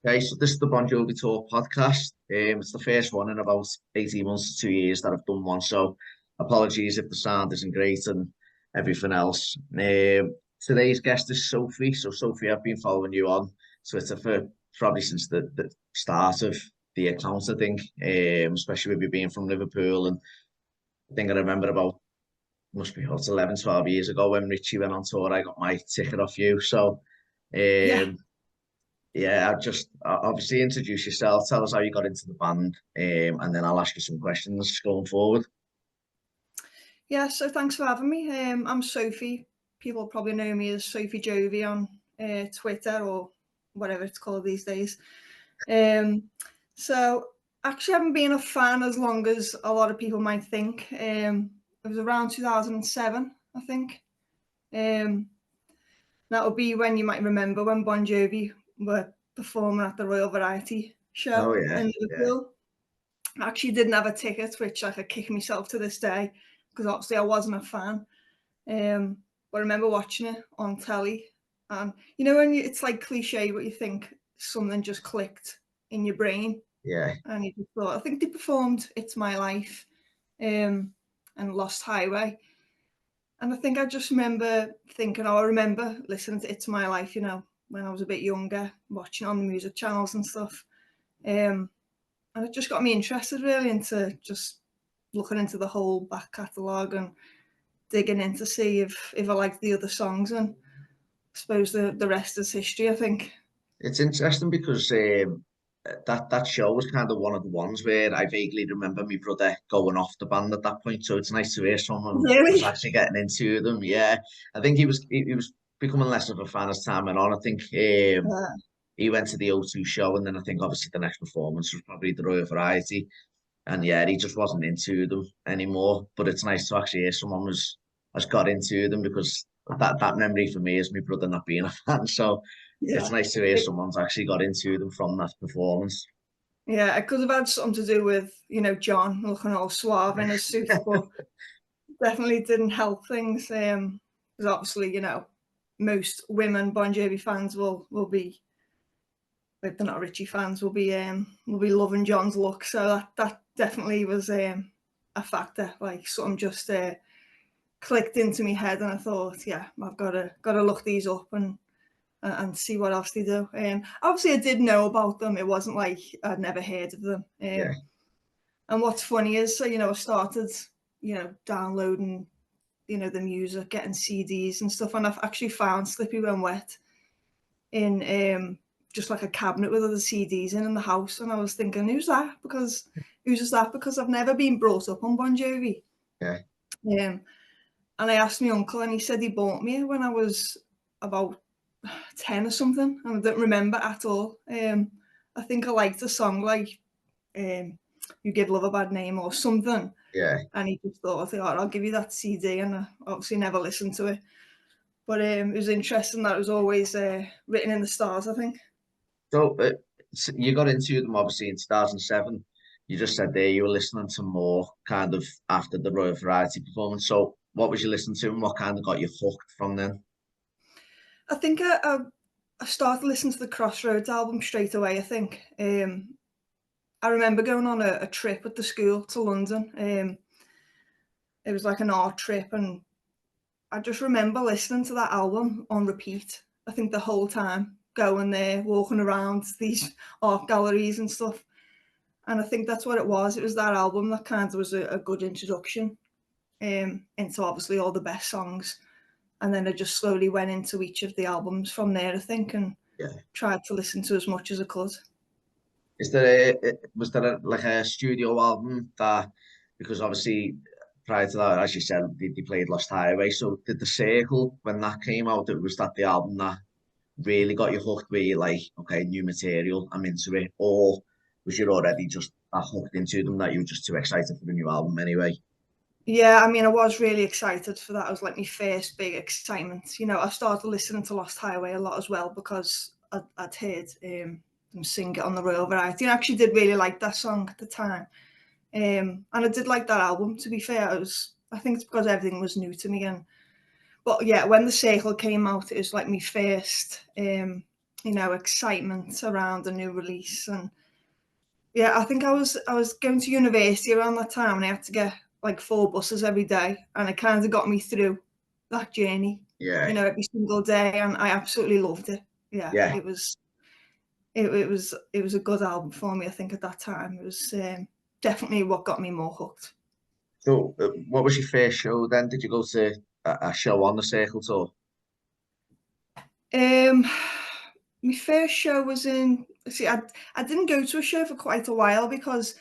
Okay, so this is the Bon Jovi Talk podcast. It's the first one in about 18 months to 2 years that I've done one. So apologies if the sound isn't great and everything else. Today's guest is Sophie. So Sophie, I've been following you on Twitter for probably since the start of the account, I think, especially with you being from Liverpool. And I think I remember about, must be about 11, 12 years ago when Richie went on tour, I got my ticket off you. So Yeah, um, yeah, obviously introduce yourself. Tell us how you got into the band, and then I'll ask you some questions going forward. yeah. So thanks for having me. I'm Sophie. People probably know me as Sophie Jovi on Twitter or whatever it's called these days. Um, so actually, I haven't been a fan as long as a lot of people might think. It was around 2007, I think. Um, that would be when you might remember when Bon Jovi were performing at the Royal Variety Oh show yeah, in yeah, Liverpool. I actually didn't have a ticket, which I could kick myself to this day because obviously I wasn't a fan. Um, but I remember watching it on telly, and when it's like cliche, but you think something just clicked in your brain, yeah. and you just thought, I think they performed "It's My Life" um, and "Lost Highway," and I think I just remember thinking, oh, I remember listening to "It's My Life," when I was a bit younger, watching it on the music channels and stuff. Um, and it just got me interested really into just looking into the whole back catalogue and digging in to see if I liked the other songs, and I suppose the rest is history, I think. It's interesting because that show was kind of one of the ones where I vaguely remember my brother going off the band at that point. So it's nice to hear someone was Really? actually getting into them. Yeah, I think he was becoming less of a fan as time went on. I think Yeah. he went to the O2 show, and then I think obviously the next performance was probably the Royal Variety. And yeah, he just wasn't into them anymore. But it's nice to actually hear someone has got into them because that memory for me is my brother not being a fan. So it's Yeah. nice to hear It, someone's actually got into them from that performance. yeah, it could have had something to do with, John looking all suave in his suit, but definitely didn't help things. Because obviously, most women Bon Jovi fans will be, if they're not Richie fans, will be loving John's look. So that definitely was a factor. Like something just clicked into my head, and I thought, yeah, I've got to look these up and see what else they do. Obviously, I did know about them. It wasn't like I'd never heard of them. Yeah, And what's funny is, so I started, downloading, the music, getting CDs and stuff, and I've actually found Slippy When Wet in just like a cabinet with other CDs in the house, and I was thinking, who's just that? Because I've never been brought up on Bon Jovi. yeah. Um, and I asked my uncle, and he said he bought me when I was about 10 or something, and I don't remember at all. I think I liked a song like um, "You Give Love a Bad Name" or something, Yeah. and he just thought, I think, "Oh, I'll give you that CD," and I obviously never listened to it. But it was interesting that it was always written in the stars, I think. So you got into them obviously in 2007. You just said there you were listening to more kind of after the Royal Variety performance. So what was you listening to and what kind of got you hooked from then? I think I started listening to the Crossroads album straight away, I think. I remember going on a trip with the school to London. It was like an art trip, and I just remember listening to that album on repeat. I think the whole time, going there, walking around these art galleries and stuff. And I think that's what it was. It was that album that kind of was a good introduction into obviously all the best songs. And then I just slowly went into each of the albums from there, I think, and Yeah. tried to listen to as much as I could. Is there was there like a studio album that, because obviously prior to that, as you said, they played Lost Highway. So did The Circle, when that came out, it was that the album that really got you hooked where you're like, okay, new material, I'm into it? Or was you already just that hooked into them that you were just too excited for the new album anyway? Yeah, I mean, I was really excited for that. It was like my first big excitement. I started listening to Lost Highway a lot as well because I'd heard them sing it on the Royal Variety. And I actually did really like that song at the time. And I did like that album, to be fair. I think it's because everything was new to me. But yeah, when The Circle came out, it was like my first excitement around a new release. And yeah, I think I was going to university around that time, and I had to get like 4 buses every day, and it kind of got me through that journey, Yeah, every single day, and I absolutely loved it. Yeah, yeah. it was a good album for me. I think at that time it was definitely what got me more hooked. So, what was your first show then? Did you go to a show on the Circle Tour? Um, my first show was in. See, I didn't go to a show for quite a while because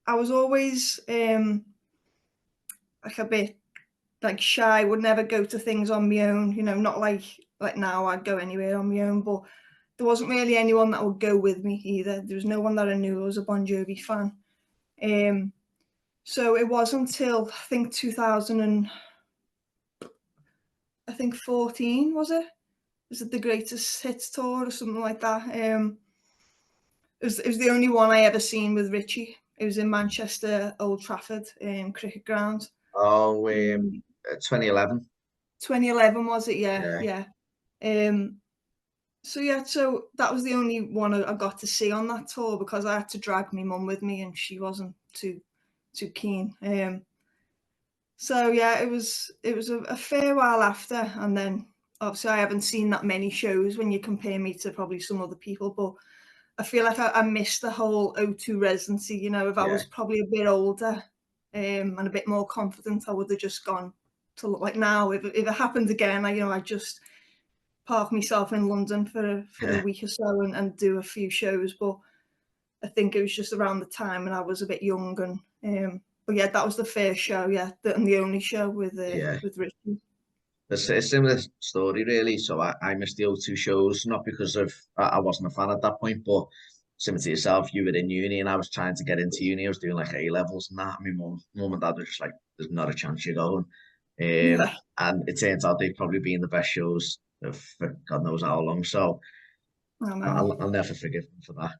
I was always like a bit like shy. Would never go to things on my own. Not like now. I'd go anywhere on my own, but there wasn't really anyone that would go with me either. There was no one that I knew who was a Bon Jovi fan. So it wasn't until I think 2014, was it? Was it the Greatest Hits tour or something like that? It was the only one I ever seen with Richie. It was in Manchester, Old Trafford, cricket ground. Oh, 2011. 2011 was it? Yeah, Yeah, yeah. So that was the only one I got to see on that tour because I had to drag my mum with me, and she wasn't too keen. So yeah, it was a fair while after, and then obviously I haven't seen that many shows when you compare me to probably some other people, but I feel like I missed the whole O2 residency. If I yeah, was probably a bit older and a bit more confident, I would have just gone to look like now. If it happened again, I just park myself in London for a yeah, week or so and do a few shows. But I think it was just around the time when I was a bit young, and but yeah, that was the first show, yeah, and the only show yeah. with Richie. It's a similar story, really. So I missed the O2 shows, not because of I wasn't a fan at that point, but similar to yourself, you were in uni and I was trying to get into uni. I was doing like A levels and that. I mean, mum and dad were just like, "There's not a chance you're going." Yeah, And it turns out they've probably been the best shows for God knows how long. So I know. I'll never forgive them for that.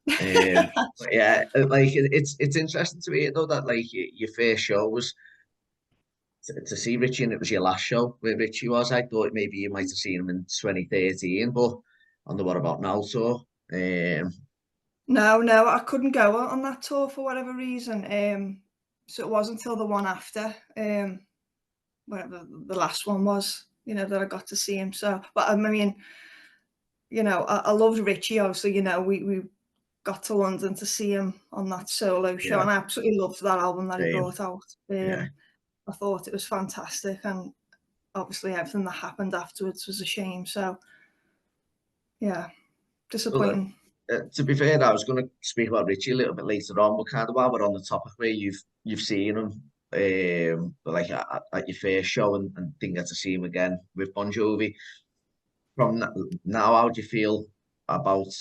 But yeah, like it's interesting to me though that like your first show was to see Richie, and it was your last show where Richie was. I thought maybe you might have seen him in 2013, but on the What About Now tour. No, no, I couldn't go on that tour for whatever reason. So it wasn't until the one after, whatever the last one was, that I got to see him. So, but I mean, I loved Richie. Obviously, we got to London to see him on that solo show, Yeah, and I absolutely loved that album that he same. brought out. Yeah. I thought it was fantastic, and obviously everything that happened afterwards was a shame. So yeah, Well, disappointing. to be fair, I was going to speak about Richie a little bit later on, but kind of while we're on the topic where you've seen him, like at your first show and didn't get to see him again with Bon Jovi. From now, how do you feel about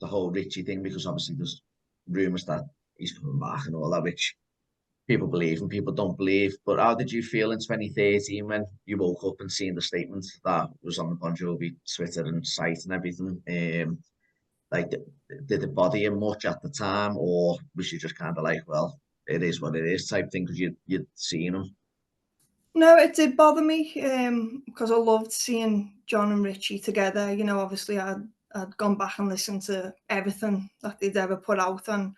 the whole Richie thing? Because obviously there's rumours that he's coming back and all that, which people believe and people don't believe. But how did you feel in 2013 when you woke up and seen the statement that was on the Bon Jovi Twitter and site and everything? Like, did it bother you much at the time, or was you just kind of like, well, it is what it is type thing because you'd seen him? No, it did bother me because I loved seeing John and Richie together. Obviously I'd gone back and listened to everything that they'd ever put out, and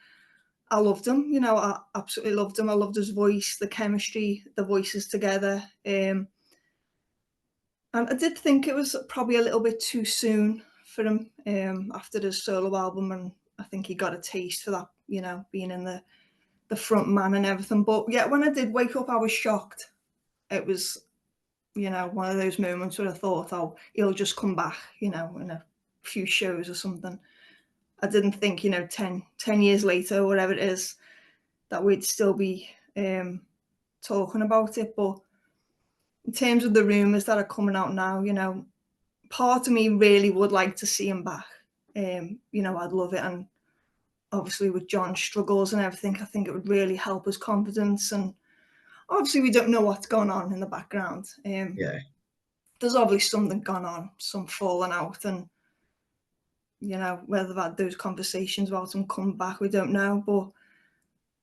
I loved him. I absolutely loved him. I loved his voice, the chemistry, the voices together. And I did think it was probably a little bit too soon for him after his solo album, and I think he got a taste for that, being in the front man and everything. But yeah, when I did wake up, I was shocked. It was, one of those moments where I thought, oh, he'll just come back, in a few shows or something. I didn't think, 10 years later, or whatever it is, that we'd still be talking about it. But in terms of the rumours that are coming out now, part of me really would like to see him back. I'd love it. And obviously with John's struggles and everything, I think it would really help his confidence. And obviously we don't know what's going on in the background. Yeah, There's obviously something gone on, some falling out, and whether they've had those conversations about him coming back, we don't know. But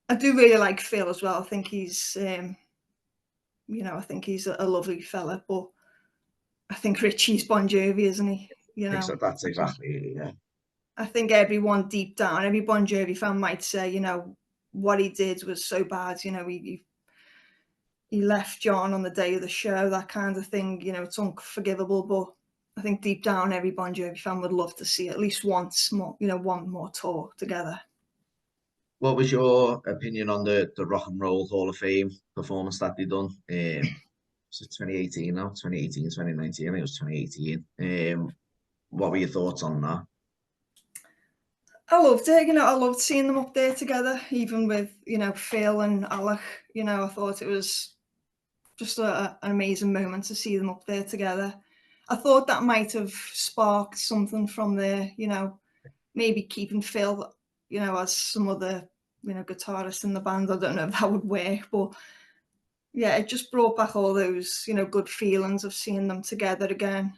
I do really like Phil as well. I think he's, I think he's a lovely fella. But I think Richie's Bon Jovi, isn't he? you know. That's exactly it, yeah. I think everyone deep down, every Bon Jovi fan might say, you know, what he did was so bad. You know, he left John on the day of the show, that kind of thing. You know, it's unforgivable. But I think deep down, every Bon Jovi fan would love to see at least once more, you know, one more tour together. What was your opinion on the Rock and Roll Hall of Fame performance that they done? Was it 2018 now? 2018, 2019? I think it was 2018. What were your thoughts on that? I loved it. You know, I loved seeing them up there together, even with, you know, Phil and Alec. You know, I thought it was just an amazing moment to see them up there together. I thought that might have sparked something from there, you know, maybe keeping Phil, you know, as some other, you know, guitarist in the band. I don't know if that would work, but yeah, it just brought back all those, you know, good feelings of seeing them together again.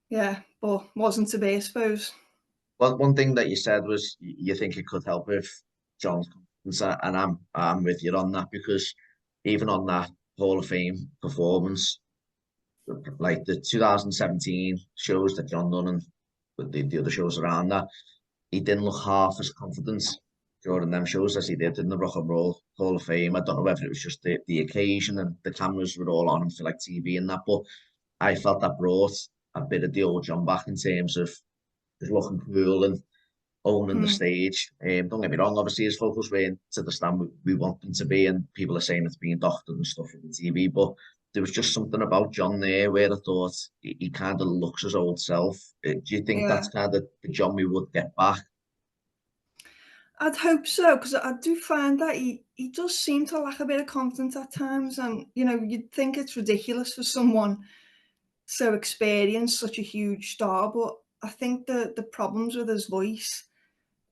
Yeah, but wasn't to be, I suppose. Well, one thing that you said was you think it could help with John's confidence, and I'm with you on that, because even on that Hall of Fame performance, like the 2017 shows that John done and the other shows around that, he didn't look half as confident during them shows as he did in the Rock and Roll Hall of Fame. I don't know whether it was just the occasion and the cameras were all on him for like TV and that, but I felt that brought a bit of the old John back in terms of just looking cool and owning the Mm, stage. Don't get me wrong, obviously his vocals weren't to the stand we want them to be, and people are saying it's being doctored and stuff on the TV, but there was just something about John there where I thought he kind of looks his old self. Do you think yeah. that's kind of the John we would get back? I'd hope so, because I do find that he does seem to lack a bit of confidence at times, and you know you'd think it's ridiculous for someone so experienced, such a huge star, but I think the problems with his voice,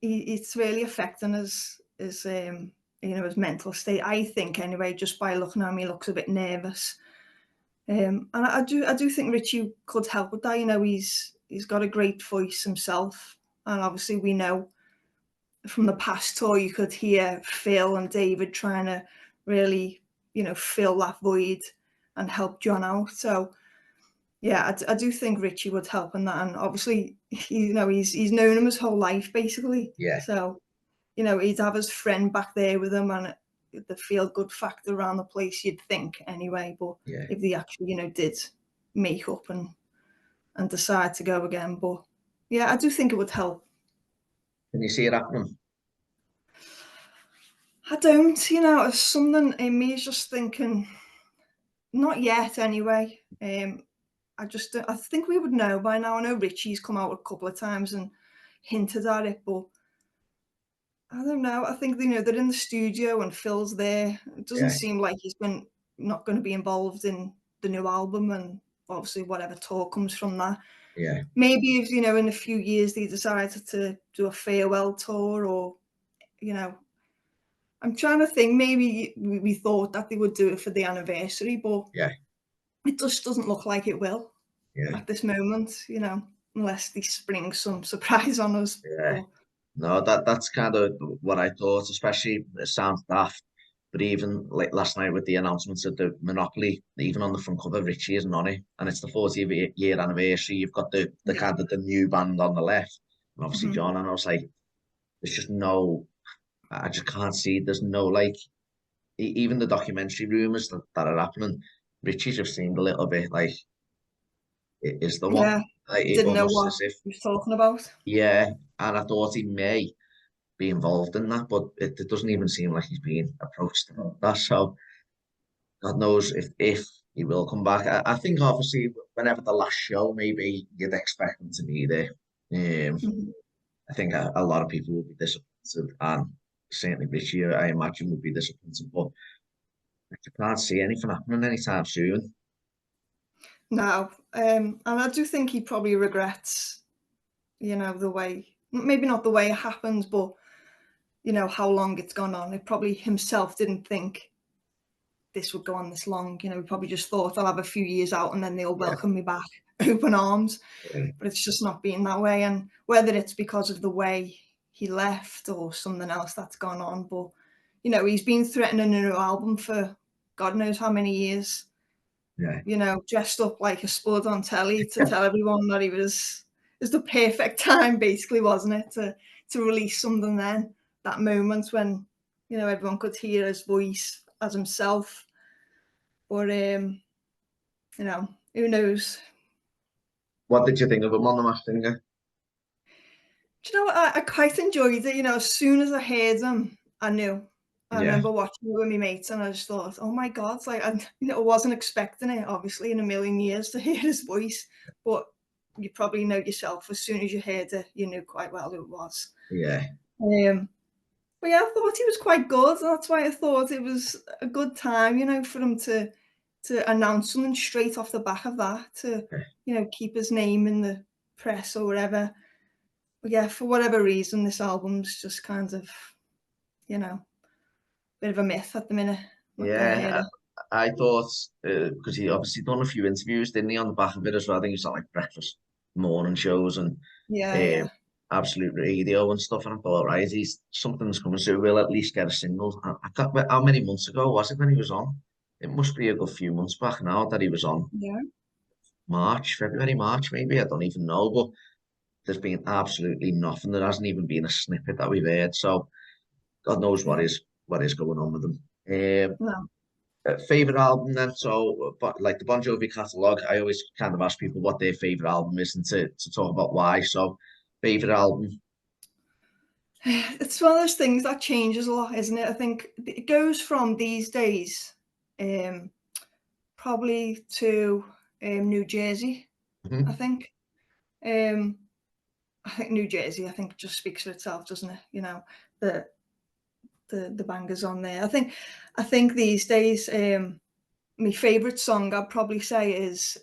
it's really affecting his you know his mental state. I think anyway, just by looking at him, he looks a bit nervous, and I do think Richie could help with that. You know, he's got a great voice himself, and obviously we know from the past tour, you could hear Phil and David trying to really, you know, fill that void and help John out. So yeah, I do think Richie would help in that, and obviously, you know, he's known him his whole life basically. Yeah, So you know, he'd have his friend back there with him, and the feel good factor around the place. You'd think anyway, but yeah. if they actually, you know, did make up and decide to go again, but yeah, I do think it would help. Can you see it happening? I don't, you know, it's something in me is just thinking, not yet anyway. I think we would know by now. I know Richie's come out a couple of times and hinted at it, but I don't know. I think, you know, they're in the studio and Phil's there. It doesn't Yeah, seem like he's been not going to be involved in the new album and obviously whatever tour comes from that. yeah. Maybe if, you know, in a few years they decided to do a farewell tour or, you know, I'm trying to think, maybe we thought that they would do it for the anniversary, but Yeah, it just doesn't look like it will yeah, at this moment, you know, unless they spring some surprise on us. yeah. But No, that's kind of what I thought, especially it sounds daft. But even like last night with the announcements of the Monopoly, even on the front cover, Richie isn't on it, and it's the 40th year anniversary. You've got the yeah, kind of the new band on the left, and obviously mhm. John. And I was like, there's just no, I just can't see. There's no like, even the documentary rumors that are happening. Richie just seemed a little bit like it is the one, Yeah, like it didn't know almost what as if he was talking about. yeah. And I thought he may be involved in that, but it doesn't even seem like he's being approached about that. So God knows if he will come back. I think obviously whenever the last show, maybe you'd expect him to be there. Mhm. I think a lot of people will be disappointed, and certainly this year I imagine will be disappointed. But I can't see anything happening anytime soon. No, and I do think he probably regrets, you know, the way, maybe not the way it happened, but you know how long it's gone on. It probably himself didn't think this would go on this long. You know, he probably just thought I'll have a few years out and then they'll Yeah, welcome me back, open arms. yeah, But it's just not been that way. And whether it's because of the way he left or something else that's gone on, but you know, he's been threatening a new album for God knows how many years. Yeah. you know, dressed up like a spud on telly to tell everyone that it was the perfect time, basically, wasn't it, to release something then, that moment when, you know, everyone could hear his voice as himself. But, you know, who knows? What did you think of him on the Masked Singer? Do you know what? I quite enjoyed it. You know, as soon as I heard him, I knew. I Yeah, remember watching it with my mates, and I just thought, "Oh my god!" It's like, you know, I wasn't expecting it, obviously, in a million years to hear his voice. But you probably know yourself. As soon as you heard it, you knew quite well who it was. yeah, Um, but yeah, I thought he was quite good. That's why I thought it was a good time, you know, for him to announce something straight off the back of that, to, yeah. you know, keep his name in the press or whatever. But yeah, for whatever reason, this album's just kind of, you know, bit of a myth at the minute. Not gonna hear Yeah, it. I thought because he obviously done a few interviews, didn't he, on the back of it as well? I think he's on like breakfast morning shows and Yeah, uh, yeah, absolute radio and stuff. And I thought, right, he's something's coming, so we'll at least get a single. I can't, how many months ago was it when he was on? It must be a good few months back now that he was on. yeah, March, February, March, maybe. I don't even know, but there's been absolutely nothing. There hasn't even been a snippet that we've heard. So God knows yeah. what is going on with them. No. Favorite album then? So, but like the Bon Jovi catalog, I always kind of ask people what their favorite album is and to talk about why. So, favorite album, It's one of those things that changes a lot, isn't it? I think it goes from these days, um, probably to New Jersey, I Mhm. think. I think New Jersey, I think just speaks for itself, doesn't it? You know, the the bangers on there. I think these days, my favourite song I'd probably say is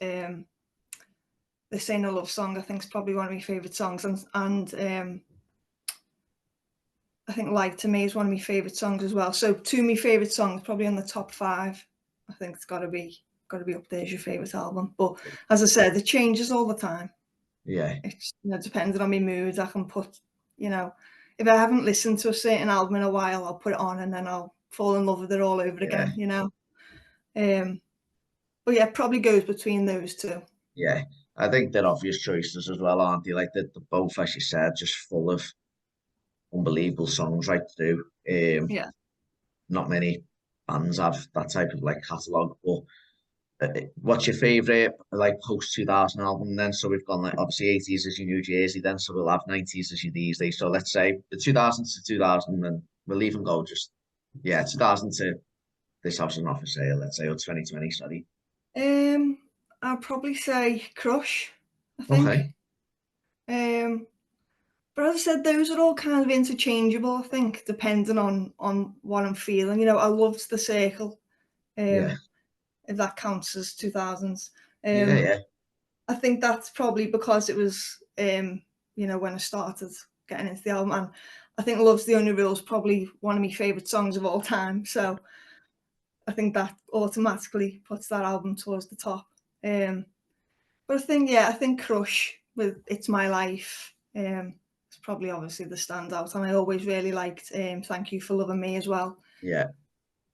"This Ain't a Love Song." I think it's probably one of my favourite songs, and I think "Lied to Me" is one of my favourite songs as well. So two of my favourite songs, probably on the top five. I think it's got to be up there as your favourite album. But as I said, it changes all the time. Yeah, It's, you know, depending on my mood, I can put, you know, if I haven't listened to a certain album in a while, I'll put it on and then I'll fall in love with it all over yeah, again, you know. Um, but yeah, it probably goes between those two. yeah. I think they're obvious choices as well, aren't they? Like the both, as you said, just full of unbelievable songs right through. Yeah. Not many bands have that type of like catalog. But what's your favorite like post 2000 album then? So we've gone like obviously 80s as your New Jersey then, so we'll have 90s as your these days. So let's say the 2000s to 2000, and we'll even go just yeah 2000 to this house is not for sale. Let's say or 2020. Sorry. Um, I'll probably say Crush, I think. Okay. Um, but as I said, those are all kind of interchangeable, I think, depending on what I'm feeling. You know, I loved The Circle, Yeah. um, if that counts as 2000s. Yeah. Um, Yeah. I think that's probably because it was, you know, when I started getting into the album. And I think Love's the Only Rule is probably one of my favourite songs of all time. So I think that automatically puts that album towards the top. Um, but I think, yeah, I think Crush with It's My Life is probably obviously the standout. And I always really liked Thank You for Loving Me as well. Yeah.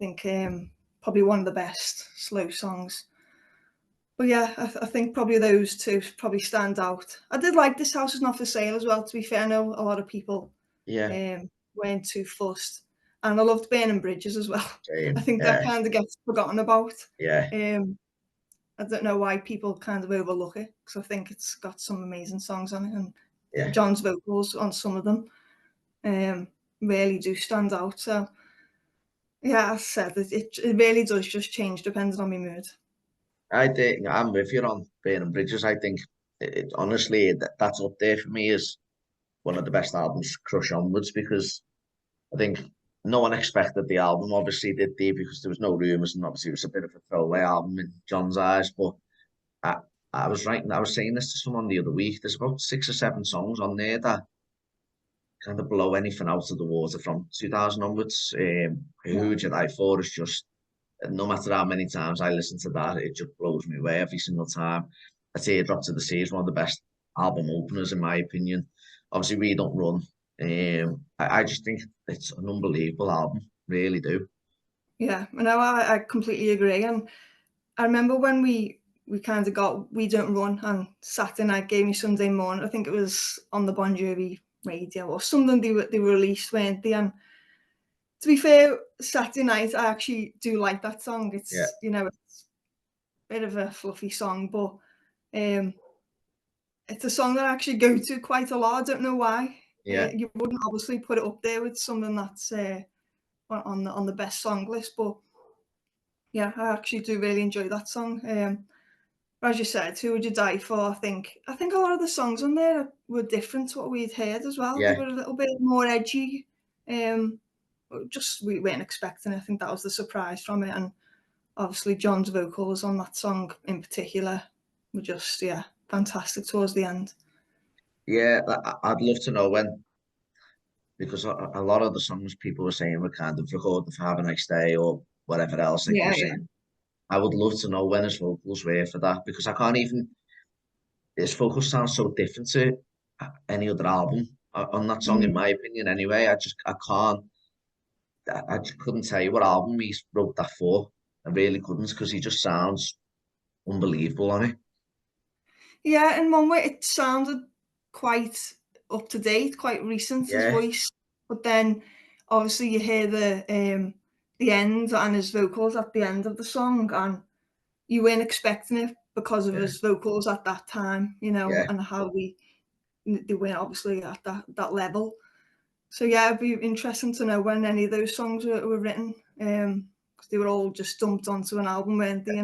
I think probably one of the best slow songs. But yeah, I think probably those two probably stand out. I did like This House Is Not For Sale as well, to be fair. I know a lot of people Yeah. weren't too fussed. And I loved Burning Bridges as well. I Same. think that Yeah. kind of gets forgotten about. Yeah. Um, I don't know why people kind of overlook it, because I think it's got some amazing songs on it, and Yeah. John's vocals on some of them really do stand out. So yeah, as I said, it really does just change depending on my mood. I think I'm with you on Burning Bridges. I think honestly that's up there for me as one of the best albums, Crush onwards, because I think no one expected the album. Obviously, did they? Because there was no rumours, and obviously it was a bit of a throwaway album in John's eyes. But I, I was writing, I was saying this to someone the other week. There's about 6 or 7 songs on there that kind of blow anything out of the water from 2000 onwards. Yeah, Who Would You Die For is just no matter how many times I listen to that, it just blows me away every single time. A Teardrop to the Sea is one of the best album openers in my opinion. Obviously, We Don't Run. I just think it's an unbelievable album, really do. yeah. I know I completely agree. And I remember when we kind of got We Don't Run and Saturday Night Gave Me Sunday Morning. I think it was on the Bon Jovi radio or something they released, weren't they? And to be fair, Saturday Night, I actually do like that song. Yeah, It's, it's a bit of a fluffy song, but it's a song that I actually go to quite a lot. I don't know why. yeah, You wouldn't obviously put it up there with something that's on the best song list, but yeah, I actually do really enjoy that song. As you said, "Who Would You Die For?" I think a lot of the songs on there were different to what we'd heard as well. They yeah, were a little bit more edgy. Just we weren't expecting it. I think that was the surprise from it, and obviously John's vocals on that song in particular were just fantastic towards the end. yeah. I'd love to know when, because a lot of the songs people were saying were kind of recorded for Have a Nice Day or whatever else, like you Yeah, were yeah. saying. I would love to know when his vocals were for that because I can't even. His vocals sound so different to any other album on that song, in Mm. my opinion. Anyway, I can't. I just couldn't tell you what album he wrote that for. I really couldn't because he just sounds unbelievable on it. Yeah, in one way it sounded quite up to date, quite recent, his Yeah, voice. But then obviously you hear the end and his vocals at the end of the song, and you weren't expecting it because of yeah, his vocals at that time, yeah, and how they weren't obviously at that level. So yeah, it'd be interesting to know when any of those songs were written, because they were all just dumped onto an album, weren't they,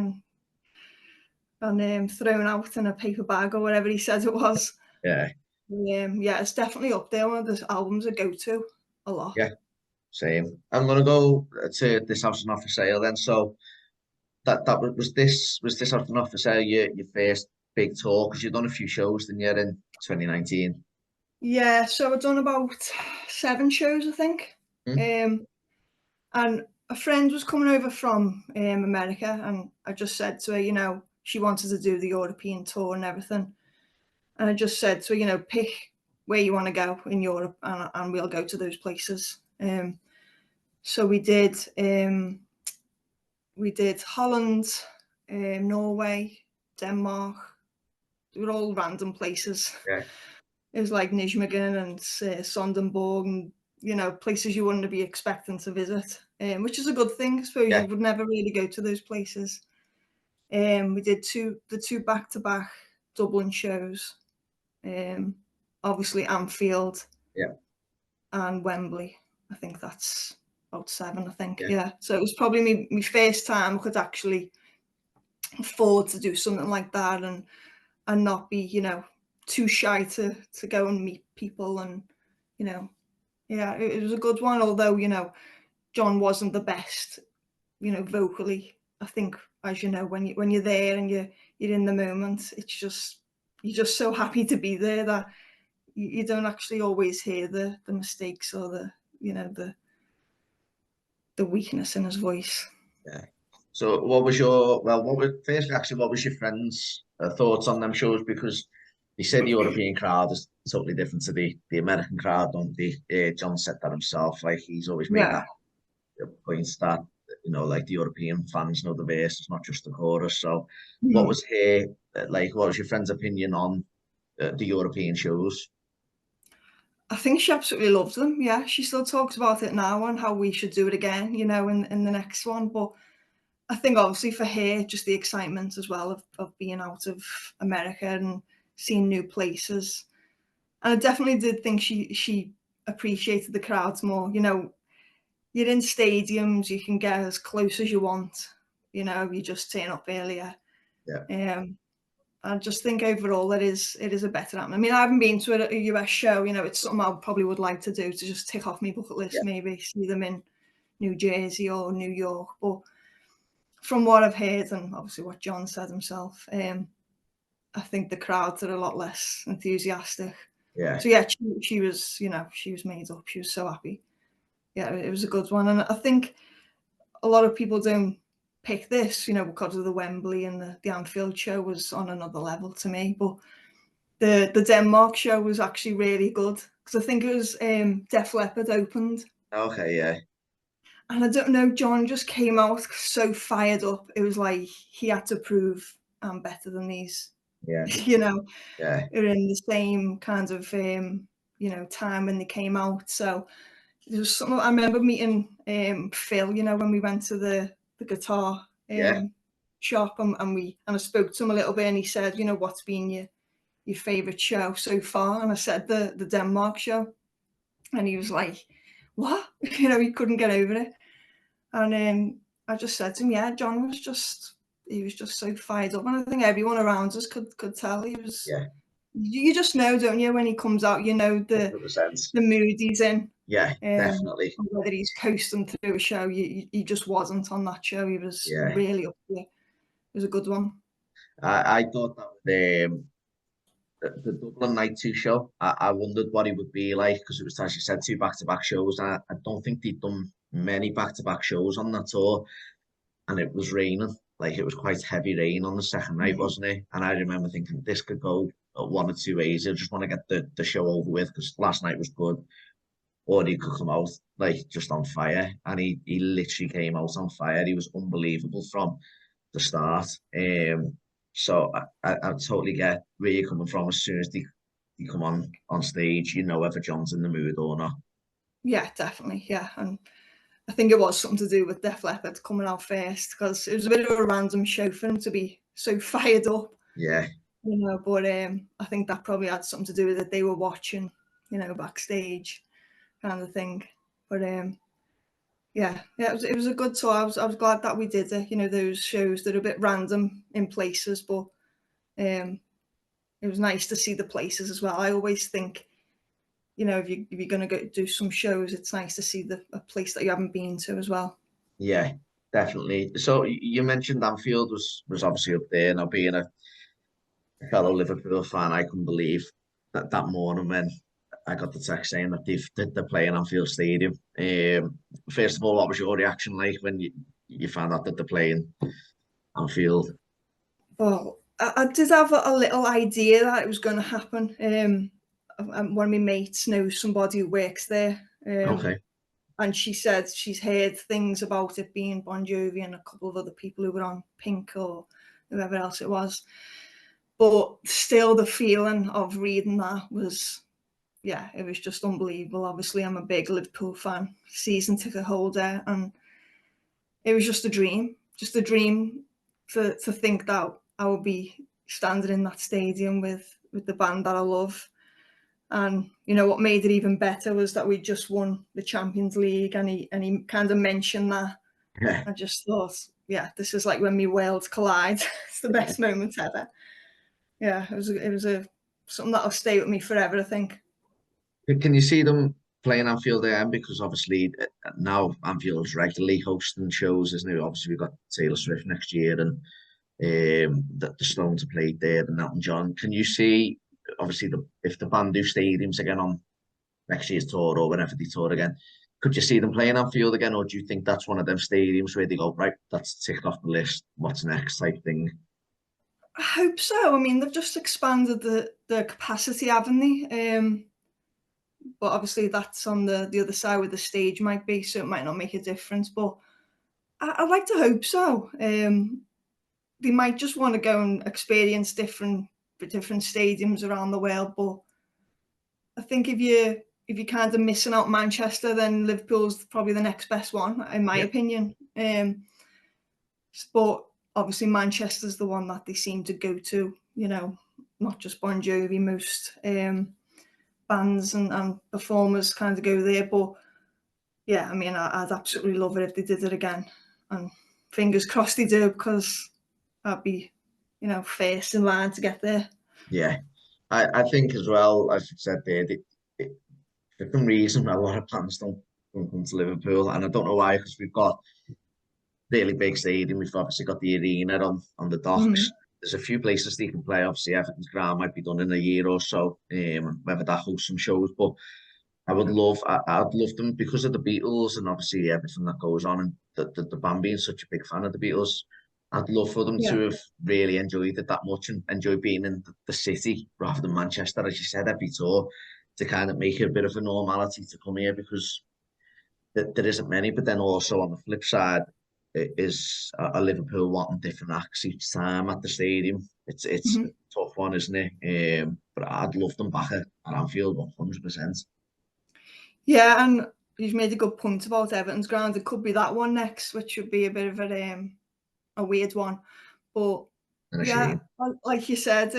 and thrown out in a paper bag or whatever he said it was. yeah, Yeah, it's definitely up there. One of the albums I go to a lot. yeah. Same. I'm gonna go to This House is Not for Sale then. So was this House Not for Sale your first big tour? Because you've done a few shows, didn't you, in 2019? Yeah, so I've done about 7 shows, I think. Hmm? Um, and a friend was coming over from America, and I just said to her, she wanted to do the European tour and everything. And I just said to her, pick where you want to go in Europe, and we'll go to those places. So we did Holland, Norway, Denmark. They were all random places. Yeah, It was like Nijmegen and Sonderborg, and places you wouldn't be expecting to visit, which is a good thing. I suppose yeah, you would never really go to those places. We did the two back-to-back Dublin shows, um, obviously Anfield yeah, and Wembley. I think that's about 7. I think, yeah, yeah. So it was probably my first time I could actually afford to do something like that, and not be too shy to go and meet people, and you know yeah, it was a good one, although John wasn't the best vocally. I think, as when you're there and you're in the moment, you're just so happy to be there that you don't actually always hear the mistakes or the weakness in his voice. yeah. So what was your well? What was first actually? What was your friends' thoughts on them shows? Because they said the European crowd is totally different to the American crowd, don't they? John said that himself. Like he's always made Yeah. that point that like the European fans know the verse, it's not just the chorus. So, what Mhm. was here like? What was your friend's opinion on the European shows? I think she absolutely loves them. Yeah, she still talks about it now and how we should do it again, in the next one. But I think obviously for her, just the excitement as well of being out of America and seeing new places. And I definitely did think she appreciated the crowds more. You're in stadiums, you can get as close as you want. You just turn up earlier. Yeah, Um, I just think overall it is a better atmosphere. I mean, I haven't been to a US show. It's something I probably would like to do to just tick off my bucket list. yeah, Maybe see them in New Jersey or New York. But from what I've heard and obviously what John said himself, I think the crowds are a lot less enthusiastic. yeah, So yeah, she was made up. She was so happy. Yeah, it was a good one, and I think a lot of people don't pick this, because of the Wembley and the Anfield show was on another level to me. But the Denmark show was actually really good because I think it was Def Leppard opened, okay, yeah, And I don't know, John just came out so fired up. It was like he had to prove I'm better than these. Yeah, You know, yeah, they're in the same kind of time when they came out. So there was something I remember meeting Phil, when we went to the guitar yeah, shop, and I spoke to him a little bit, and he said, what's been your favourite show so far? And I said the Denmark show, and he was like, what? He couldn't get over it. And I just said to him, yeah, John was just so fired up, and I think everyone around us could tell he was. yeah, You just know, don't you, when he comes out, the 100%. mood he's in. Yeah, definitely. Whether he's coasting through a show, he just wasn't on that show. He was Yeah, really up there. It was a good one. I thought that with the Dublin Night 2 show, I wondered what he would be like because it was, as you said, two back-to-back shows. And I don't think they'd done many back-to-back shows on that tour. And it was raining, like it was quite heavy rain on the second night, Mm. wasn't it? And I remember thinking this could go one or two ways. I just want to get the show over with because last night was good. Or he could come out like just on fire. And he literally came out on fire. He was unbelievable from the start. So I totally get where you're coming from. As soon as they come on stage, whether John's in the mood or not. Yeah, definitely. Yeah, and I think it was something to do with Def Leppard coming out first, because it was a bit of a random show for him to be so fired up. Yeah, But I think that probably had something to do with it. They were watching, backstage, kind of thing. But yeah, it was a good tour. I was glad that we did it. Those shows that are a bit random in places, but it was nice to see the places as well. I always think, if you're going to go do some shows, it's nice to see a place that you haven't been to as well. yeah, definitely. So you mentioned Anfield was obviously up there. Now being a fellow Liverpool fan, I couldn't believe that morning when I got the text saying that they're playing Anfield Stadium. First of all, what was your reaction like when you found out that they're playing Anfield? Well, I did have a little idea that it was going to happen. One of my mates knows somebody who works there, Okay. and she said she's heard things about it being Bon Jovi and a couple of other people who were on Pink or whoever else it was. But still, the feeling of reading that was, yeah, it was just unbelievable. Obviously, I'm a big Liverpool fan, season ticket holder, and it was just a dream to think that I would be standing in that stadium with the band that I love. And what made it even better was that we just won the Champions League, and he kind of mentioned that. Yeah. I just thought, yeah, this is like when my worlds collide. It's the best moment ever. Yeah, it was something that'll stay with me forever, I think. Can you see them playing Anfield again? Because obviously now Anfield's regularly hosting shows, isn't it? Obviously we've got Taylor Swift next year and the Stones are played there and Elton John. Can you see obviously if the band do stadiums again on next year's tour or whenever they tour again, could you see them playing Anfield again, or do you think that's one of them stadiums where they go, right, that's ticked off the list, what's next type thing? I hope so. I mean, they've just expanded the capacity, haven't they? But obviously that's on the other side where the stage might be, so it might not make a difference. But I'd like to hope so. They might just want to go and experience different stadiums around the world. But I think if you're kind of missing out Manchester, then Liverpool's probably the next best one, in my Yeah, opinion. But obviously Manchester's the one that they seem to go to. Not just Bon Jovi, most bands and performers kind of go there. But yeah, I mean, I'd absolutely love it if they did it again. And fingers crossed they do, because I'd be, first in line to get there. yeah. I think as well, as you said there, for some reason a lot of fans don't come to Liverpool, and I don't know why, because we've got really big stadium. We've obviously got the arena on the docks. Mhm. There's a few places they can play. Obviously, Everton's ground might be done in a year or so, whether that hosts some shows. But I'd love them because of the Beatles and obviously everything that goes on, and the band being such a big fan of the Beatles. I'd love for them Yeah. to have really enjoyed it that much and enjoy being in the city rather than Manchester, as you said, every tour, to kind of make it a bit of a normality to come here because there isn't many. But then also on the flip side is a Liverpool wanting different acts each time at the stadium. It's a Mhm. tough one, isn't it? But I'd love them back at Anfield 100%. Yeah, and you've made a good point about Everton's ground. It could be that one next, which would be a bit of a weird one. But And a yeah, shame. like you said,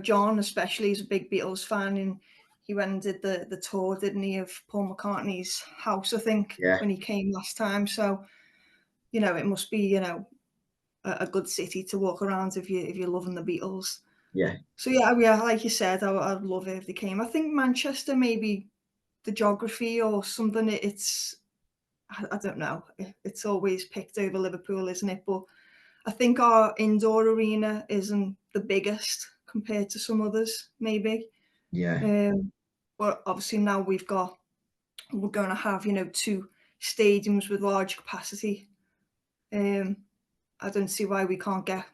John especially is a big Beatles fan, and he went and did the tour, didn't he, of Paul McCartney's house, I think, Yeah, when he came last time. So, it must be, a good city to walk around if you're loving the Beatles. yeah, So yeah, like you said, I'd love it if they came. I think Manchester, maybe the geography or something. I don't know. It's always picked over Liverpool, isn't it? But I think our indoor arena isn't the biggest compared to some others, maybe. yeah, Um, but obviously now we're going to have, two stadiums with large capacity. Um, I don't see why we can't get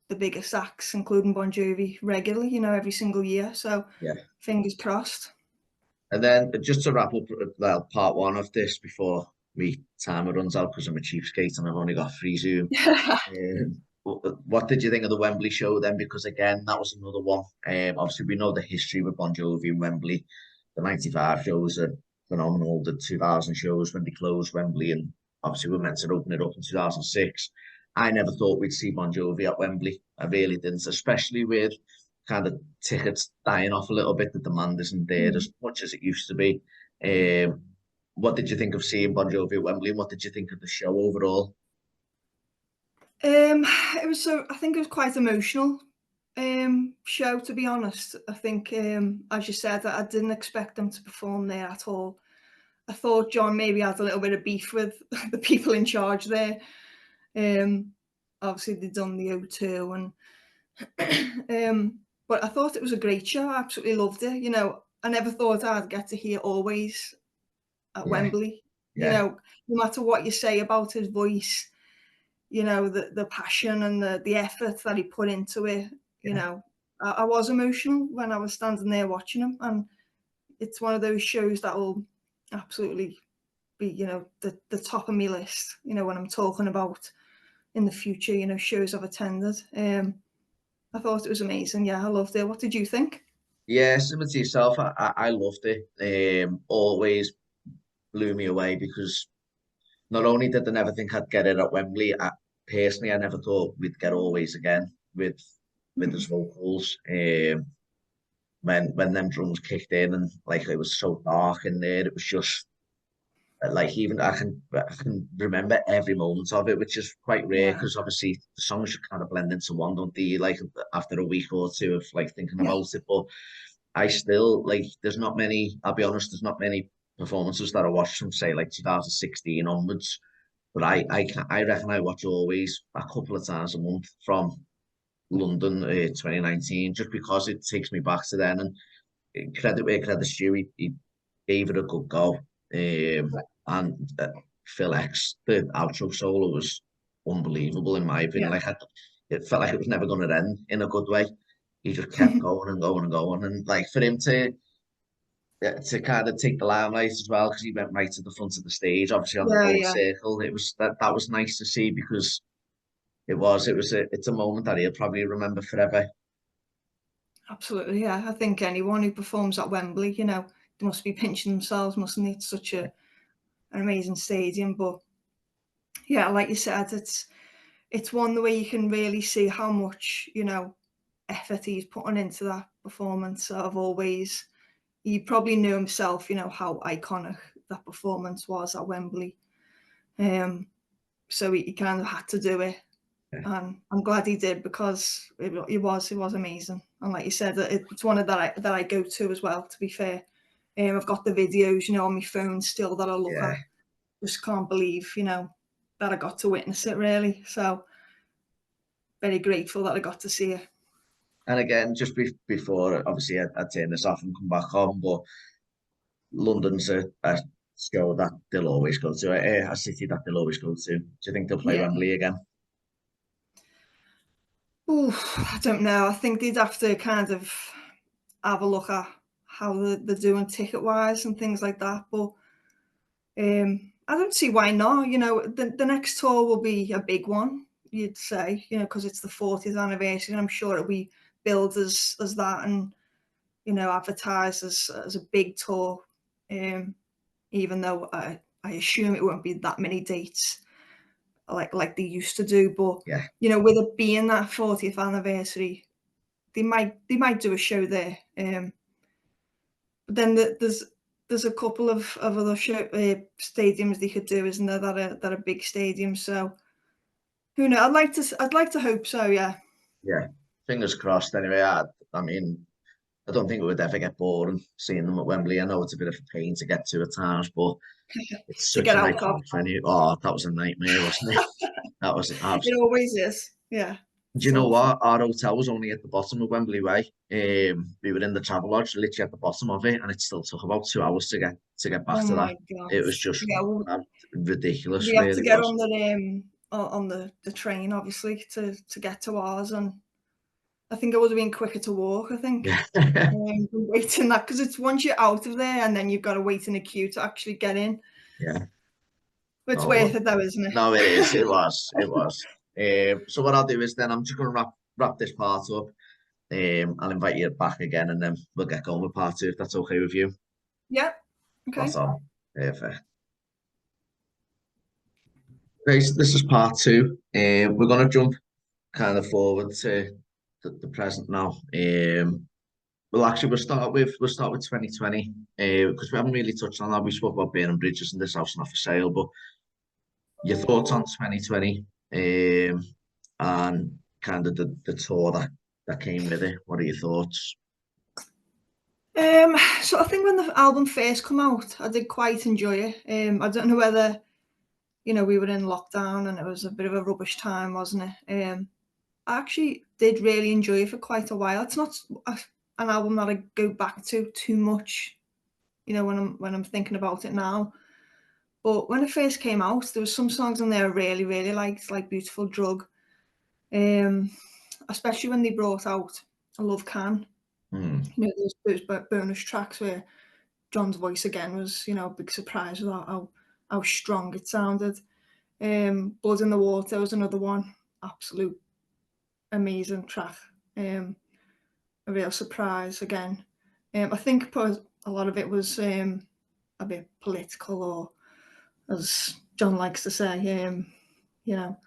the biggest acts, including Bon Jovi, regularly, every single year. So yeah. fingers crossed. And then just to wrap up, well, part one of this before me timer runs out because I'm a cheapskate and I've only got free Zoom. What did you think of the Wembley show then? Because again, that was another one. Obviously, we know the history with Bon Jovi and Wembley. The '95 shows are phenomenal. The 2000 shows when they closed Wembley, and obviously we're meant to open it up in 2006. I never thought we'd see Bon Jovi at Wembley. I really didn't, especially with kind of tickets dying off a little bit. The demand isn't there Mm. as much as it used to be. Um, what did you think of seeing Bon Jovi at Wembley, and what did you think of the show overall? It was I think it was quite emotional show, to be honest. I think, as you said, I didn't expect them to perform there at all. I thought John maybe had a little bit of beef with the people in charge there. Um, Obviously they'd done the O2 and but I thought it was a great show. I absolutely loved it. I never thought I'd get to hear Always at Yeah, Wembley. yeah, No matter what you say about his voice, the passion and the effort that he put into it, you yeah, know, I was emotional when I was standing there watching him. And it's one of those shows that will absolutely be, the top of my list, when I'm talking about in the future, shows I've attended. I thought it was amazing. Yeah, I loved it. What did you think? yeah. Similar to yourself, I loved it. Always blew me away because not only did I never think I'd get it at Wembley, personally, I never thought we'd get Always again with his Mm. vocals. When them drums kicked in and like it was so dark in there, it was just like even I can remember every moment of it, which is quite rare Yeah, because obviously the songs just kind of blend into one, don't they? Like after a week or two of like thinking yeah, about it, but I still like. There's not many. I'll be honest. There's not many performances that I watched from say like 2016 onwards. But I reckon I watch Always a couple of times a month from London 2019 just because it takes me back to then. And credit where credit's due, he gave it a good go. And Phil X, the outro solo was unbelievable in my opinion. yeah. It felt like it was never going to end in a good way. He just kept going and going and going, and like for him to kind of take the limelight as well because he went right to the front of the stage, obviously on the Yeah, gold yeah, circle. It was that was nice to see because it's a moment that he'll probably remember forever. absolutely. Yeah, I think anyone who performs at Wembley, they must be pinching themselves, mustn't they? It's such an amazing stadium. But yeah, like you said, it's one the way you can really see how much effort he's putting into that performance of Always. He probably knew himself, how iconic that performance was at Wembley. Um, so he kind of had to do it, Yeah, and I'm glad he did because it was amazing. And like you said, it's one of that I go to as well. To be fair, I've got the videos, on my phone still that I look yeah. at. Just can't believe, that I got to witness it really. So very grateful that I got to see it. And again, just before obviously I turn this off and come back on, but London's a show that they'll always go to, a city that they'll always go to. Do you think they'll play Yeah. Wembley again? Ooh, I don't know. I think they'd have to kind of have a look at how they're doing ticket wise and things like that. But I don't see why not. You know, the next tour will be a big one, you'd say, you know, because it's the 40th anniversary. And I'm sure it'll be billed as that, and you know, advertised as a big tour. Even though I assume it won't be that many dates like they used to do. But Yeah. you know, with it being that 40th anniversary, they might do a show there. But then there's a couple of other stadiums they could do, isn't there? That are big stadiums. So who knows? I'd like to hope so. Yeah. Yeah. Fingers crossed. Anyway, I mean, I don't think it would ever get boring seeing them at Wembley. I know it's a bit of a pain to get to at times, but it's To such get an out of. iconic venue. Oh, that was a nightmare, wasn't it? That was It absolutely. always is. Yeah. Do you It's know awful. what? Our hotel was only at the bottom of Wembley Way. We were in the travel lodge, literally at the bottom of it, and it still took about 2 hours to get back Oh to my that. God. It was just Yeah. ridiculous, We had to really get was. on the train, obviously, to get to ours, and I think it would have been quicker to walk. I think Yeah. than waiting that, because it's once you're out of there and then you've got to wait in a queue to actually get in. Yeah. But it's Oh, worth well. it though, isn't No, it is. it? It was. It was. So what I'll do is then I'm just going to wrap this part up. I'll invite you back again, and then we'll get going with part two if that's okay with you. Yeah. Spot Okay. on. Perfect. Right, so this is part two. We're going to jump kind of forward to the present now. Well, actually, we'll start with 2020 because we haven't really touched on that. We spoke about burning bridges and this house not for sale, but your thoughts on 2020 and kind of the tour that came with it. What are your thoughts? So I think when the album first come out, I did quite enjoy it. I don't know whether, you know, we were in lockdown and it was a bit of a rubbish time, wasn't it? I actually did really enjoy it for quite a while. It's not an album that I go back to too much, you know, when I'm thinking about it now. But when it first came out, there was some songs on there I really, really liked, like Beautiful Drug. Um, Especially when they brought out I Love Can. Hmm. You know, those bonus tracks where John's voice again was, you know, a big surprise with how strong it sounded. Blood in the Water was another one. Absolute amazing track. A real surprise again. I think a lot of it was a bit political, or as John likes to say, you know,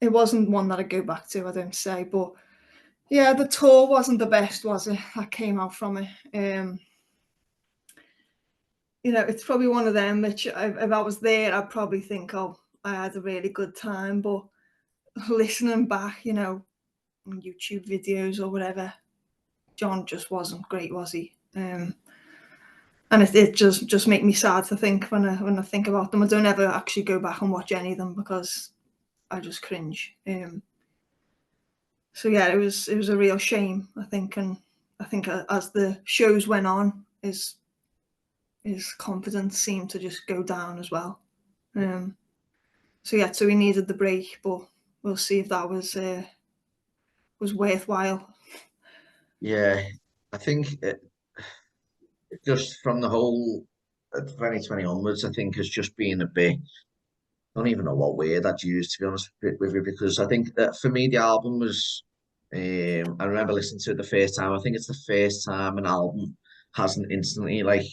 it wasn't one that I'd go back to, I don't say. But yeah, the tour wasn't the best, was it? That came out from it. You know, it's probably one of them which if I was there, I'd probably think, oh, I had a really good time. But listening back, you know, on YouTube videos or whatever, John just wasn't great, was he? And it just make me sad to think when I think about them. I don't ever actually go back and watch any of them because I just cringe. So yeah, it was a real shame, I think, and I think as the shows went on, his confidence seemed to just go down as well. So yeah, so he needed the break, but we'll see if that was worthwhile. Yeah, I think just from the whole 2020 onwards, I think has just been a bit. I don't even know what word I'd use to be honest with you, because I think that for me the album was. I remember listening to it the first time. I think it's the first time an album hasn't instantly like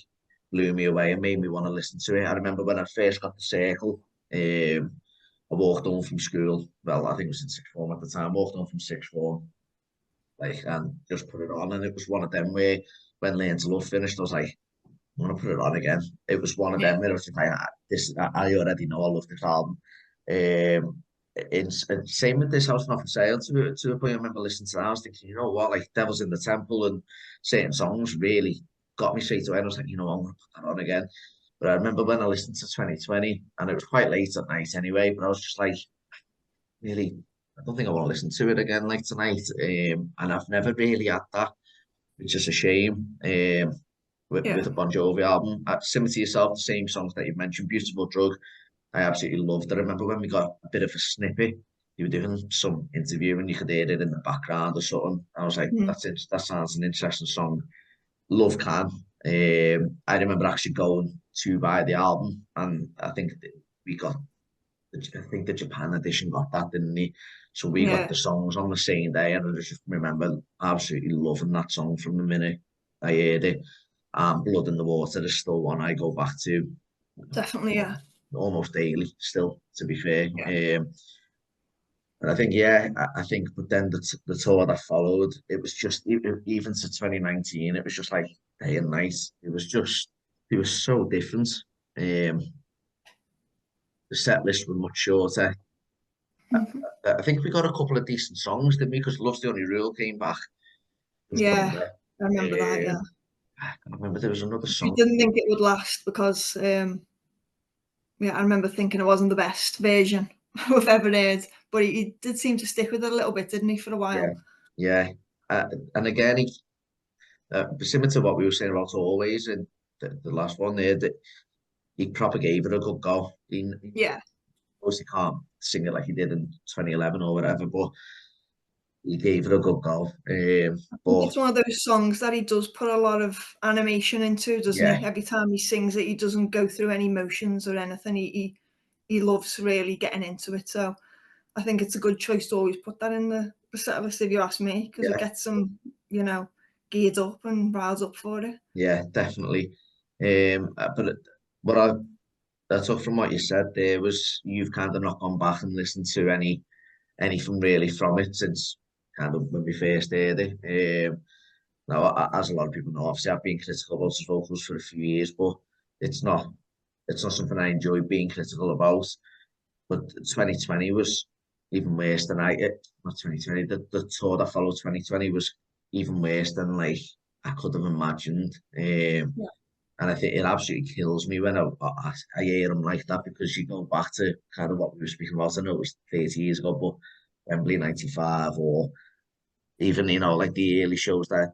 blew me away and made me want to listen to it. I remember when I first got the Circle. I walked home from school. Well, I think it was in sixth form at the time. Walked home from sixth form, like, and just put it on, and it was one of them where when Learn to Love finished, I was like, I want to put it on again. It was one of Yeah. them where I was just like, I already know I love this album. And same with This House Not For Sale. To a point, I remember listening to that. I was thinking, you know what, like Devil's in the Temple and certain songs really got me straight away. And I was like, you know, I'm going to put that on again. But I remember when I listened to 2020, and it was quite late at night anyway, but I was just like, really, I don't think I want to listen to it again like tonight. And I've never really had that, which is a shame. With Yeah. a Bon Jovi album, similar to yourself, the same songs that you've mentioned, Beautiful Drug, I absolutely loved. I remember when we got a bit of a snippet, you were doing some interview and you could hear it in the background or something. I was like, Mm. that's it. That sounds an interesting song. Love Can. I remember actually going to buy the album, and I think we got. I think the Japan edition got that, didn't he? So we got Yeah, the songs on the same day, and I just remember absolutely loving that song from the minute I heard it. Blood in the Water is still one I go back to definitely. Yeah, almost daily, still, to be fair. yeah, And I think, yeah, I think, but then the tour that followed, it was just, even to 2019, it was just like day and night. It was so different. Um, the set list was much shorter. Mhm. I think we got a couple of decent songs, didn't we? Because Love's the Only Rule came back. Was put Yeah. there. I remember that. Yeah, I can't remember there was another we song. didn't think it would last because yeah, I remember thinking it wasn't the best version we've ever heard, but he did seem to stick with it a little bit, didn't he, for a Yeah, while? yeah. And again, similar to what we were saying about Always in the last one there, that he proper gave it a good go. He Yeah. obviously can't sing it like he did in 2011 or whatever, but he gave it a good go. But It's one of those songs that he does put a lot of animation into, doesn't yeah, he? Every time he sings it, he doesn't go through any motions or anything. He loves really getting into it. So I think it's a good choice to always put that in the set list if you ask me, because it yeah, gets them, geared up and riled up for it. yeah, definitely. But what I took from what you said there was you've kind of not gone back and listened to anything really from it since kind of when we first heard it. Now, as a lot of people know, obviously I've been critical about his vocals for a few years, but it's not it's not something I enjoy being critical about. But 2020 was even worse than not 2020, the tour that followed 2020 was even worse than like I could have imagined. Yeah. And I think it absolutely kills me when I hear him like that because you go back to kind of what we were speaking about. I know it was 30 years ago, but Wembley 95 or even, like the early shows that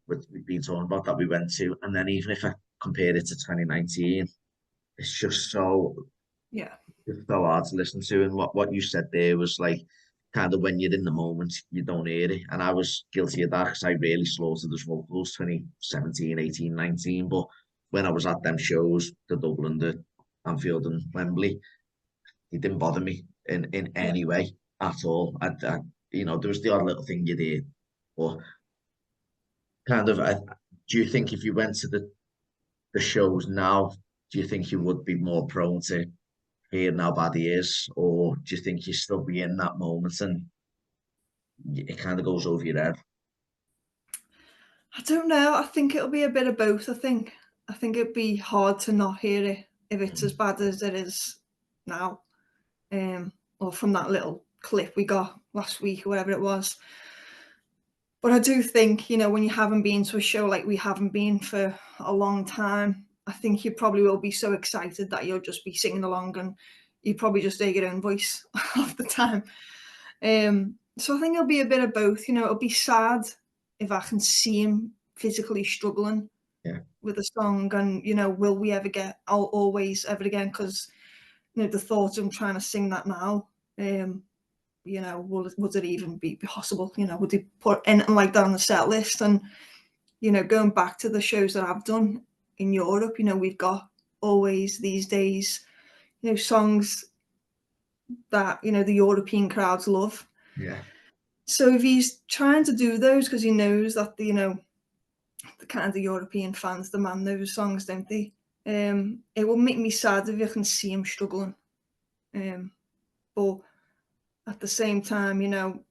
we've been talking about that we went to. And then even if I compare it to 2019, it's just Yeah. it's so hard to listen to. And what you said there was like kind of when you're in the moment, you don't hear it. And I was guilty of that because I really slaughtered his vocals 2017, 18, 19. But when I was at them shows, the Dublin, the Anfield and Wembley, it didn't bother me in Yeah. any way at all. There was the odd little thing you did, but kind of, do you think if you went to the shows now, do you think you would be more prone to hearing how bad he is, or do you think you still be in that moment and it kind of goes over your head? I don't know. I think it'll be a bit of both. I think it'd be hard to not hear it if it's as Mm. bad as it is now. Or from that little clip we got last week or whatever it was. But I do think, when you haven't been to a show like we haven't been for a long time, I think you probably will be so excited that you'll just be singing along and you probably just hear your own voice half the time. So I think it'll be a bit of both. It'll be sad if I can see him physically struggling Yeah, with a song, and will we ever get always ever again? Because the thought of him trying to sing that now, would it even be possible? Would they put anything like that on the set list? And going back to the shows that I've done in Europe, we've got always these days, songs that the European crowds love. yeah, So if he's trying to do those because he knows that the kind of the European fans demand those songs, don't they? It will make me sad if I can see him struggling. But at the same time,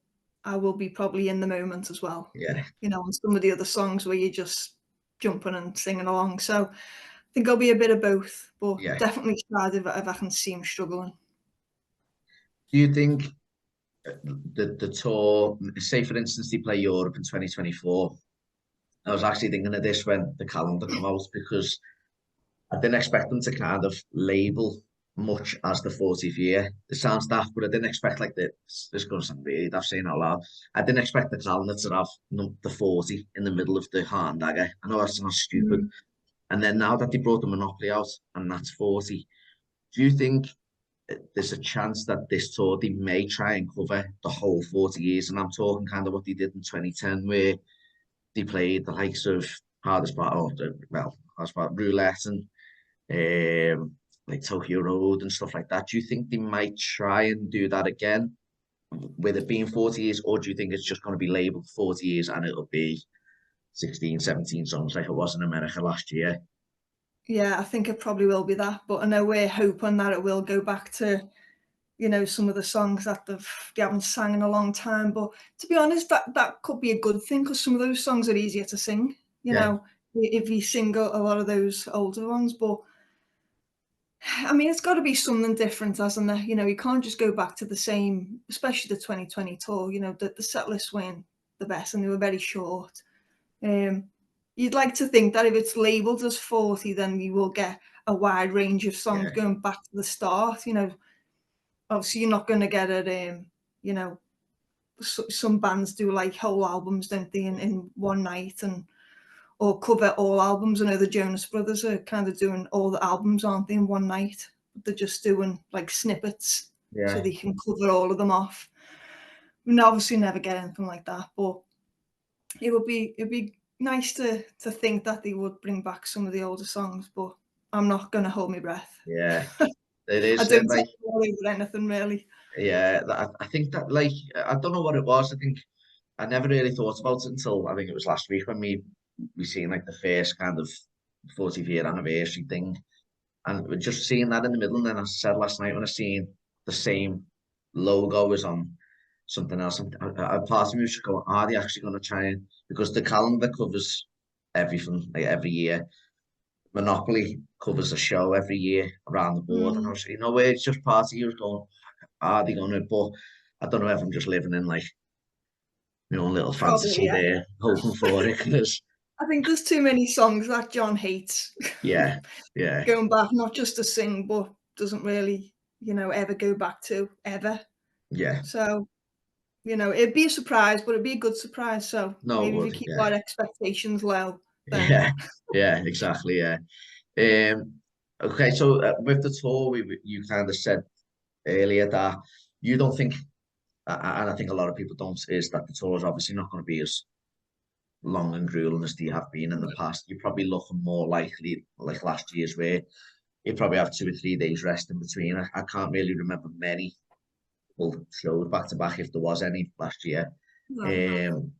I will be probably in the moment as well. yeah, On some of the other songs where you're just jumping and singing along. So I think I'll be a bit of both, but yeah. definitely sad if I can see him struggling. Do you think the tour, say for instance, they play Europe in 2024? I was actually thinking of this when the calendar come out because I didn't expect them to kind of label much as the 40th year. It sounds daft, but I didn't expect like this is going to sound really daft saying out loud. I didn't expect the calendar to have the 40 in the middle of the hand dagger. I know that's not stupid. Mm. And then now that they brought the Monopoly out and that's 40, do you think there's a chance that this tour they may try and cover the whole 40 years? And I'm talking kind of what they did in 2010 where they played the likes of Hardest Part, well, Hardest Part Roulette and like Tokyo Road and stuff like that. Do you think they might try and do that again with it being 40 years, or do you think it's just going to be labeled 40 years and it'll be 16, 17 songs like it was in America last year? Yeah, I think it probably will be that, but I know we're hoping that it will go back to, some of the songs that they haven't sang in a long time. But to be honest, that could be a good thing because some of those songs are easier to sing, Yeah, if you sing a lot of those older ones. But I mean, it's got to be something different, hasn't there? You can't just go back to the same, especially the 2020 tour. The set lists weren't the best and they were very short. Um, you'd like to think that if it's labelled as 40, then you will get a wide range of songs yeah, going back to the start. Obviously you're not going to get it. You know, some bands do like whole albums, don't they, in one night, and or cover all albums. I know the Jonas Brothers are kind of doing all the albums, aren't they, in one night? But they're just doing like snippets so yeah, they can cover all of them off. And obviously never get anything like that, but it'd be nice to think that they would bring back some of the older songs, but I'm not gonna hold my breath. yeah. It I is don't like, worry about anything really. yeah, I think that like I don't know what it was. I think I never really thought about it until I think it was last week when we seen like the first kind of 40th year anniversary thing, and we're just seeing that in the middle. And then I said last night when I seen the same logo was on something else, part of me was just going, are they actually going to try and, because the calendar covers everything like every year. Monopoly covers a show every year around the board, and I Mm, was, where it's just part of you was going, are they going to? But I don't know if I'm just living in like my own little probably, fantasy yeah. there, hoping for it. Because I think there's too many songs that John hates yeah, yeah, going back, not just to sing, but doesn't really, ever go back to, ever. yeah, So, it'd be a surprise, but it'd be a good surprise, so no, it maybe if we would, keep yeah, our expectations low, then yeah, yeah, exactly, yeah. Um, okay, so with the tour, you kind of said earlier that you don't think, and I think a lot of people don't, is that the tour is obviously not going to be as long and grueling as they have been in the past. You're probably looking more likely like last year's, where you probably have 2 or 3 days rest in between. I can't really remember many full shows back to back if there was any last year. no. Um,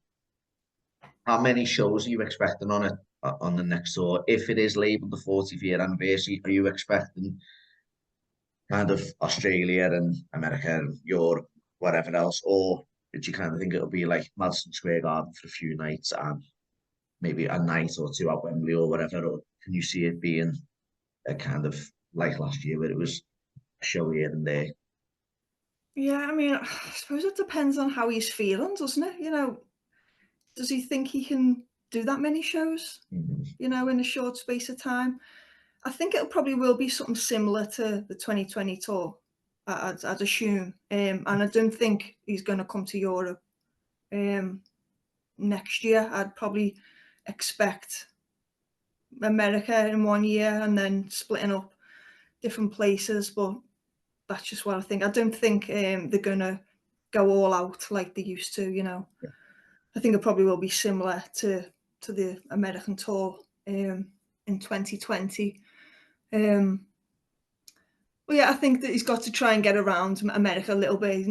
how many shows are you expecting on it on the next tour? If it is labelled the 40th year anniversary, are you expecting kind of Australia and America and Europe, whatever else, or did you kind of think it'll be like Madison Square Garden for a few nights and maybe a night or two at Wembley or whatever? Or can you see it being a kind of like last year where it was a show here and there? Yeah, I mean, I suppose it depends on how he's feeling, doesn't it? Does he think he can do that many shows, Mhm. in a short space of time? I think it probably will be something similar to the 2020 tour, I'd assume. And I don't think he's going to come to Europe next year. I'd probably expect America in one year and then splitting up different places. But that's just what I think. I don't think they're going to go all out like they used to. I think it probably will be similar to the American tour in 2020. Um, Well, yeah, I think that he's got to try and get around America a little bit.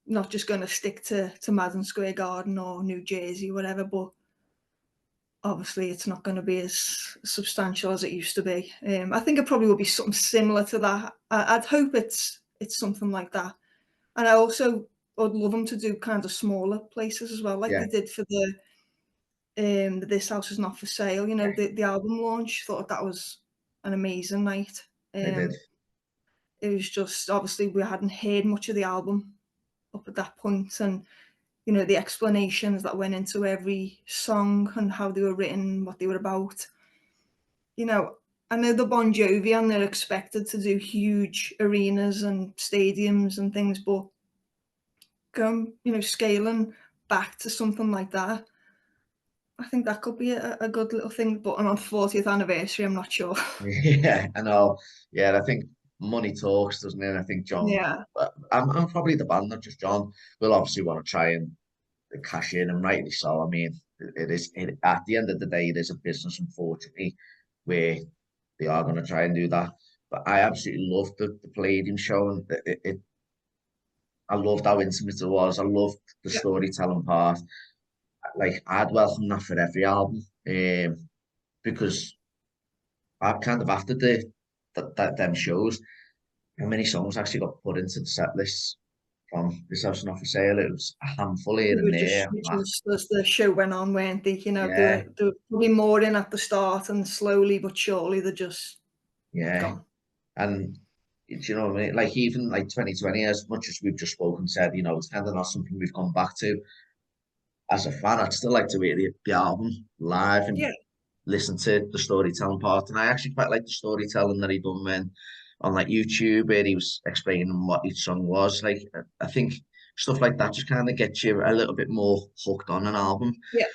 Not just going to stick to Madison Square Garden or New Jersey, whatever. But obviously, it's not going to be as substantial as it used to be. I think it probably will be something similar to that. I'd hope it's something like that. And I also would love them to do kind of smaller places as well, like Yeah, they did for the This House Is Not for Sale. yeah, The album launch. Thought that was an amazing night. I did. It was just obviously we hadn't heard much of the album up at that point, and the explanations that went into every song and how they were written, what they were about. You know, I know the Bon Jovi and they're expected to do huge arenas and stadiums and things, but scaling back to something like that, I think that could be a good little thing. But on 40th anniversary, I'm not sure. Yeah, I know. Yeah, I think money talks, doesn't it? I think John, Yeah, I'm probably the band, not just John, will obviously want to try and cash in, and rightly so. I mean, at the end of the day, it is a business, unfortunately, where they are going to try and do that. But I absolutely loved the Palladium show, and I loved how intimate it was. I loved the Yeah. storytelling part. Like I'd welcome that for every album, because I kind of after them shows, how many songs actually got put into the set list from This House Not For Sale. It was a handful here They and were just there. reduced as the show went on, weren't they? You know, Yeah, they were probably more in at the start, and slowly but surely they're just yeah. gone. And do you know what I mean? Like even like 2020, as much as we've just spoken, said, it's kind of not something we've gone back to. As a fan, I'd still like to hear the album live and Yeah, listen to the storytelling part. And I actually quite like the storytelling that he done when on like YouTube, where he was explaining what each song was. Like I think stuff like that just kind of gets you a little bit more hooked on an album. yeah.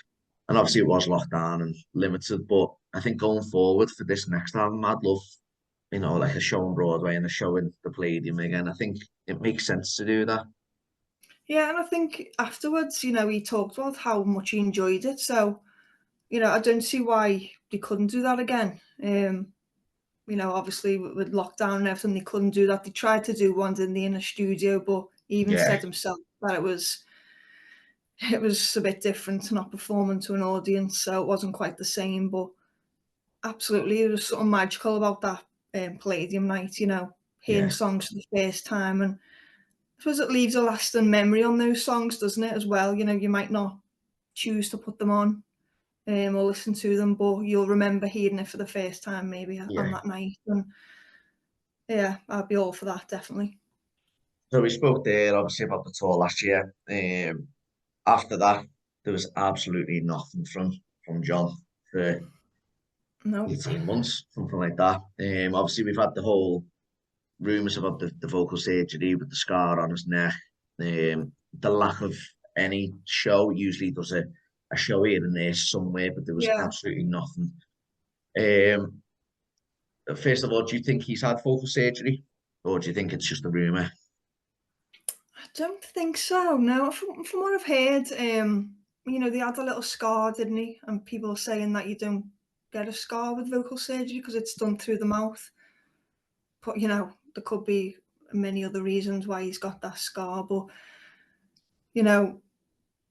And obviously it was locked down and limited, but I think going forward for this next album, I'd love, like a show on Broadway and a show in the Palladium again. I think it makes sense to do that. Yeah, and I think afterwards, he talked about how much he enjoyed it. So, I don't see why they couldn't do that again. Obviously with lockdown and everything, they couldn't do that. They tried to do ones in the studio, but he even Yeah, said himself that it was a bit different, not performing to an audience, so it wasn't quite the same. But absolutely, there was something magical about that Palladium night. Hearing yeah, songs for the first time, and I suppose it leaves a lasting memory on those songs, doesn't it? As well, you might not choose to put them on or listen to them, but you'll remember hearing it for the first time maybe on yeah. that night. And yeah, I'd be all for that, definitely. So we spoke there obviously about the tour last year. After that, there was absolutely nothing from John for No, 18 months, something like that. Obviously we've had the whole rumours about the vocal surgery with the scar on his neck. The lack of any show, usually does a show here and there somewhere, but there was yeah, absolutely nothing. Um, First of all, do you think he's had vocal surgery, or do you think it's just a rumour? I don't think so. No, from what I've heard, they had a little scar, didn't he? And people are saying that you don't get a scar with vocal surgery because it's done through the mouth. But there could be many other reasons why he's got that scar. But you know,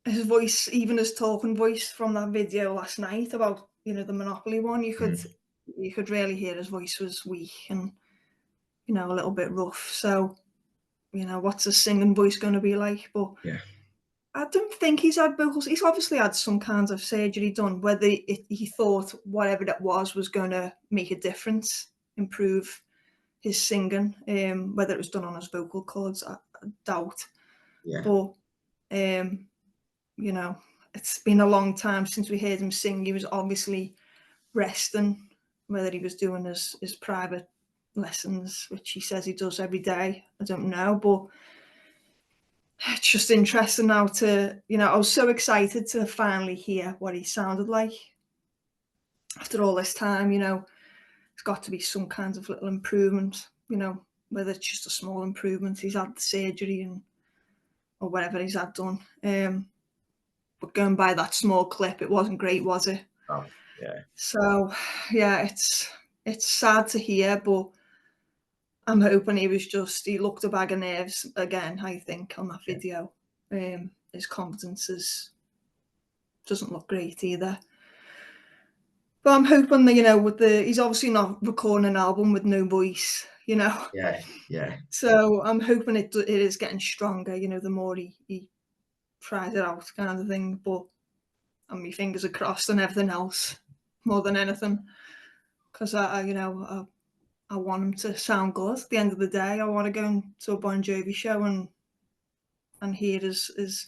his voice, even his talking voice from that video last night about the Monopoly one, you could really hear his voice was weak and a little bit rough. So what's his singing voice going to be like? But Yeah, I don't think he's had vocals. He's obviously had some kinds of surgery done. Whether he thought whatever that was going to make a difference, improve his singing, whether it was done on his vocal cords, I doubt. yeah, But um, you know, it's been a long time since we heard him sing. He was obviously resting, whether he was doing his private lessons, which he says he does every day. I don't know, but it's just interesting now I was so excited to finally hear what he sounded like after all this time. It's got to be some kind of little improvement, whether it's just a small improvement. He's had the surgery or whatever he's had done. But going by that small clip, it wasn't great, was it? oh, yeah, So yeah, it's sad to hear, but I'm hoping he looked a bag of nerves again, I think, on that yeah, video. His confidence doesn't look great either. But I'm hoping that, he's obviously not recording an album with no voice. yeah, yeah, So I'm hoping it is getting stronger, the more he tries it out, kind of thing. But my fingers are crossed and everything else more than anything, because I want him to sound good. At the end of the day, I want to go to a Bon Jovi show and hear his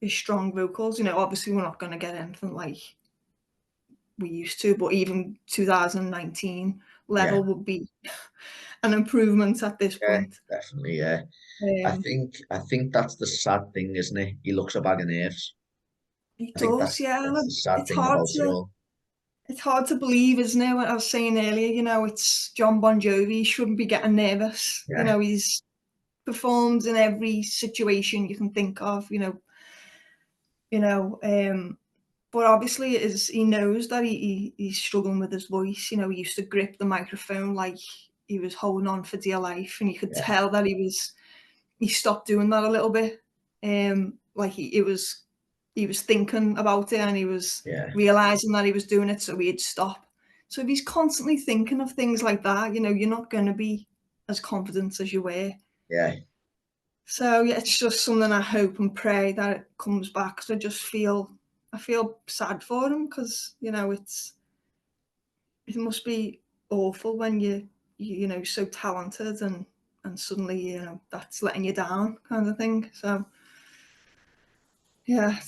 strong vocals. Obviously we're not going to get anything like we used to, but even 2019 yeah, level would be an improvement at this yeah, point. definitely, yeah. I Um, think I think that's the sad thing, isn't it? He looks a bag of nerves. it I think does, yeah. that's the sad It's thing hard about it to all. it's hard to believe, isn't it? What I was saying earlier, it's John Bon Jovi. He shouldn't be getting nervous. Yeah, He's performed in every situation you can think of. You know, But obviously, he knows that he's struggling with his voice. You know, he used to grip the microphone like he was holding on for dear life, and you could Yeah, tell that he stopped doing that a little bit. Like he was thinking about it, and he was yeah, realizing that he was doing it, so he'd stop. So if he's constantly thinking of things like that, you know, you're not going to be as confident as you were. yeah, So yeah, it's just something I hope and pray that it comes back. Cause I feel sad for him because you know it must be awful when you know so talented and suddenly you know that's letting you down kind of thing. So yeah,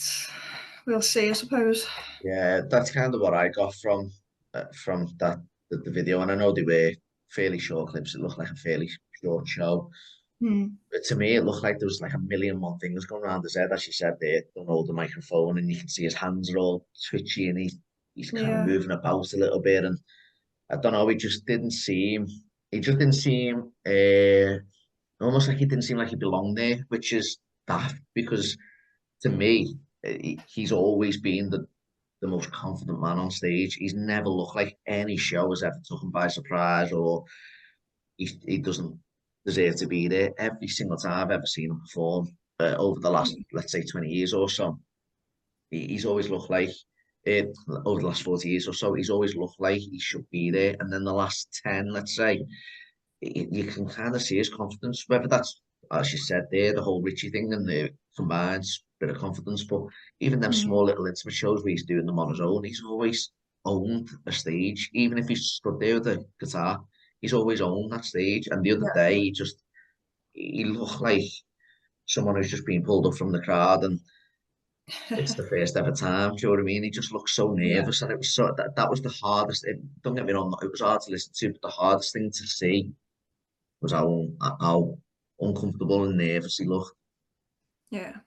we'll see, I suppose. yeah. That's kind of what I got from the video, and I know they were fairly short clips. It looked like a fairly short show. Hmm. But to me, it looked like there was like a million one things going around his head, as you said there. Don't hold the microphone, and you can see his hands are all twitchy, and he's kind of Yeah, moving about a little bit. And I don't know, he just didn't seem. He just didn't seem. Almost like he didn't seem like he belonged there, which is daft because to me, he's always been the most confident man on stage. He's never looked like any show has ever took him by surprise, or he doesn't deserve to be there. Every single time I've ever seen him perform over the last, let's say, 20 years or so, he's always looked like, uh, over the last 40 years or so, he's always looked like he should be there. And then the last 10, let's say, you can kind of see his confidence, whether that's, as you said there, the whole Richie thing and the combined bit of confidence, but even them hmm, small little intimate shows where he's doing them on his own, he's always owned a stage, even if he's stood there with a guitar, he's always owned that stage. And the other yeah, day, he looked like someone who's just been pulled up from the crowd, and it's the first ever time. Do you know what I mean? He just looked so yeah, nervous, and it was so that was the hardest. Don't get me wrong, it was hard to listen to, but the hardest thing to see was how uncomfortable and nervous he looked. yeah,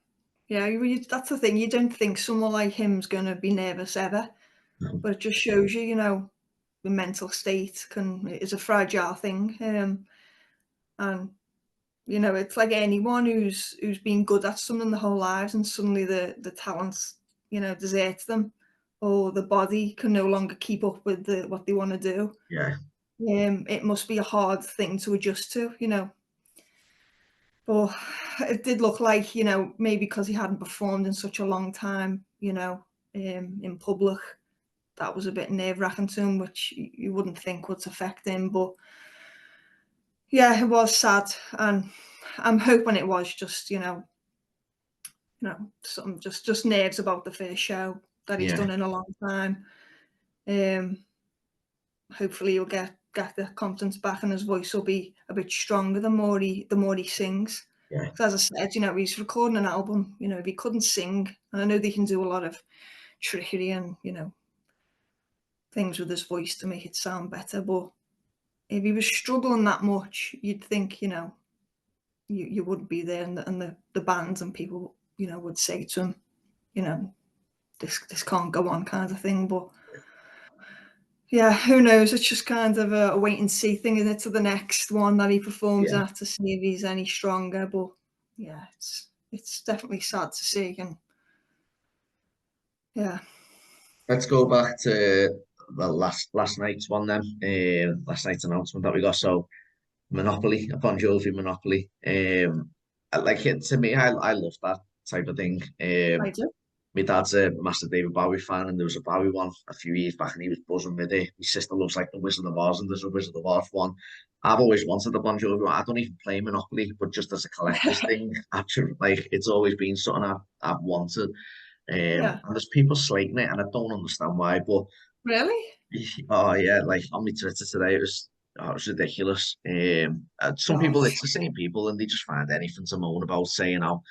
yeah. That's the thing. You don't think someone like him's gonna be nervous ever, but it just shows you, you know, the mental state is a fragile thing. And you know, it's like anyone who's been good at something their whole lives, and suddenly the talents, you know, deserts them, or the body can no longer keep up with what they want to do. Yeah, It must be a hard thing to adjust to, you know. But it did look like, you know, maybe because he hadn't performed in such a long time, you know, in public, that was a bit nerve wracking to him, which you wouldn't think would affect him. But yeah, it was sad, and I'm hoping it was just, you know, something just nerves about the first show that he's yeah, done in a long time. Um, Hopefully he'll get the confidence back, and his voice will be a bit stronger the more he sings. yeah, Because as I said, you know, he's recording an album. You know, if he couldn't sing, and I know they can do a lot of trickery and you know things with his voice to make it sound better, but if he was struggling that much, you'd think, you know, you wouldn't be there, and the bands and people, you know, would say to him, you know, this can't go on kind of thing. But yeah, who knows? It's just kind of a wait and see thing, isn't it, to the next one that he performs yeah. at to see if he's any stronger. But yeah, it's definitely sad to see, and yeah, Let's go back to well last night's one then. Last night's announcement that we got. So Monopoly, a Bon Jovi Monopoly. Like it to me, I love that type of thing. I do. My dad's a massive David Bowie fan, and there was a Bowie one a few years back, and he was buzzing with it. My sister loves like the Wizard of Oz, and there's a Wizard of Oz one. I've always wanted a Bon Jovi one. I don't even play Monopoly, but just as a collector's thing, actually, like it's always been something I've wanted. Yeah, And there's people slating it, and I don't understand why. But really. oh yeah, like on my Twitter today, it was ridiculous. Some people, Gosh, it's the same people, and they just find anything to moan about, saying how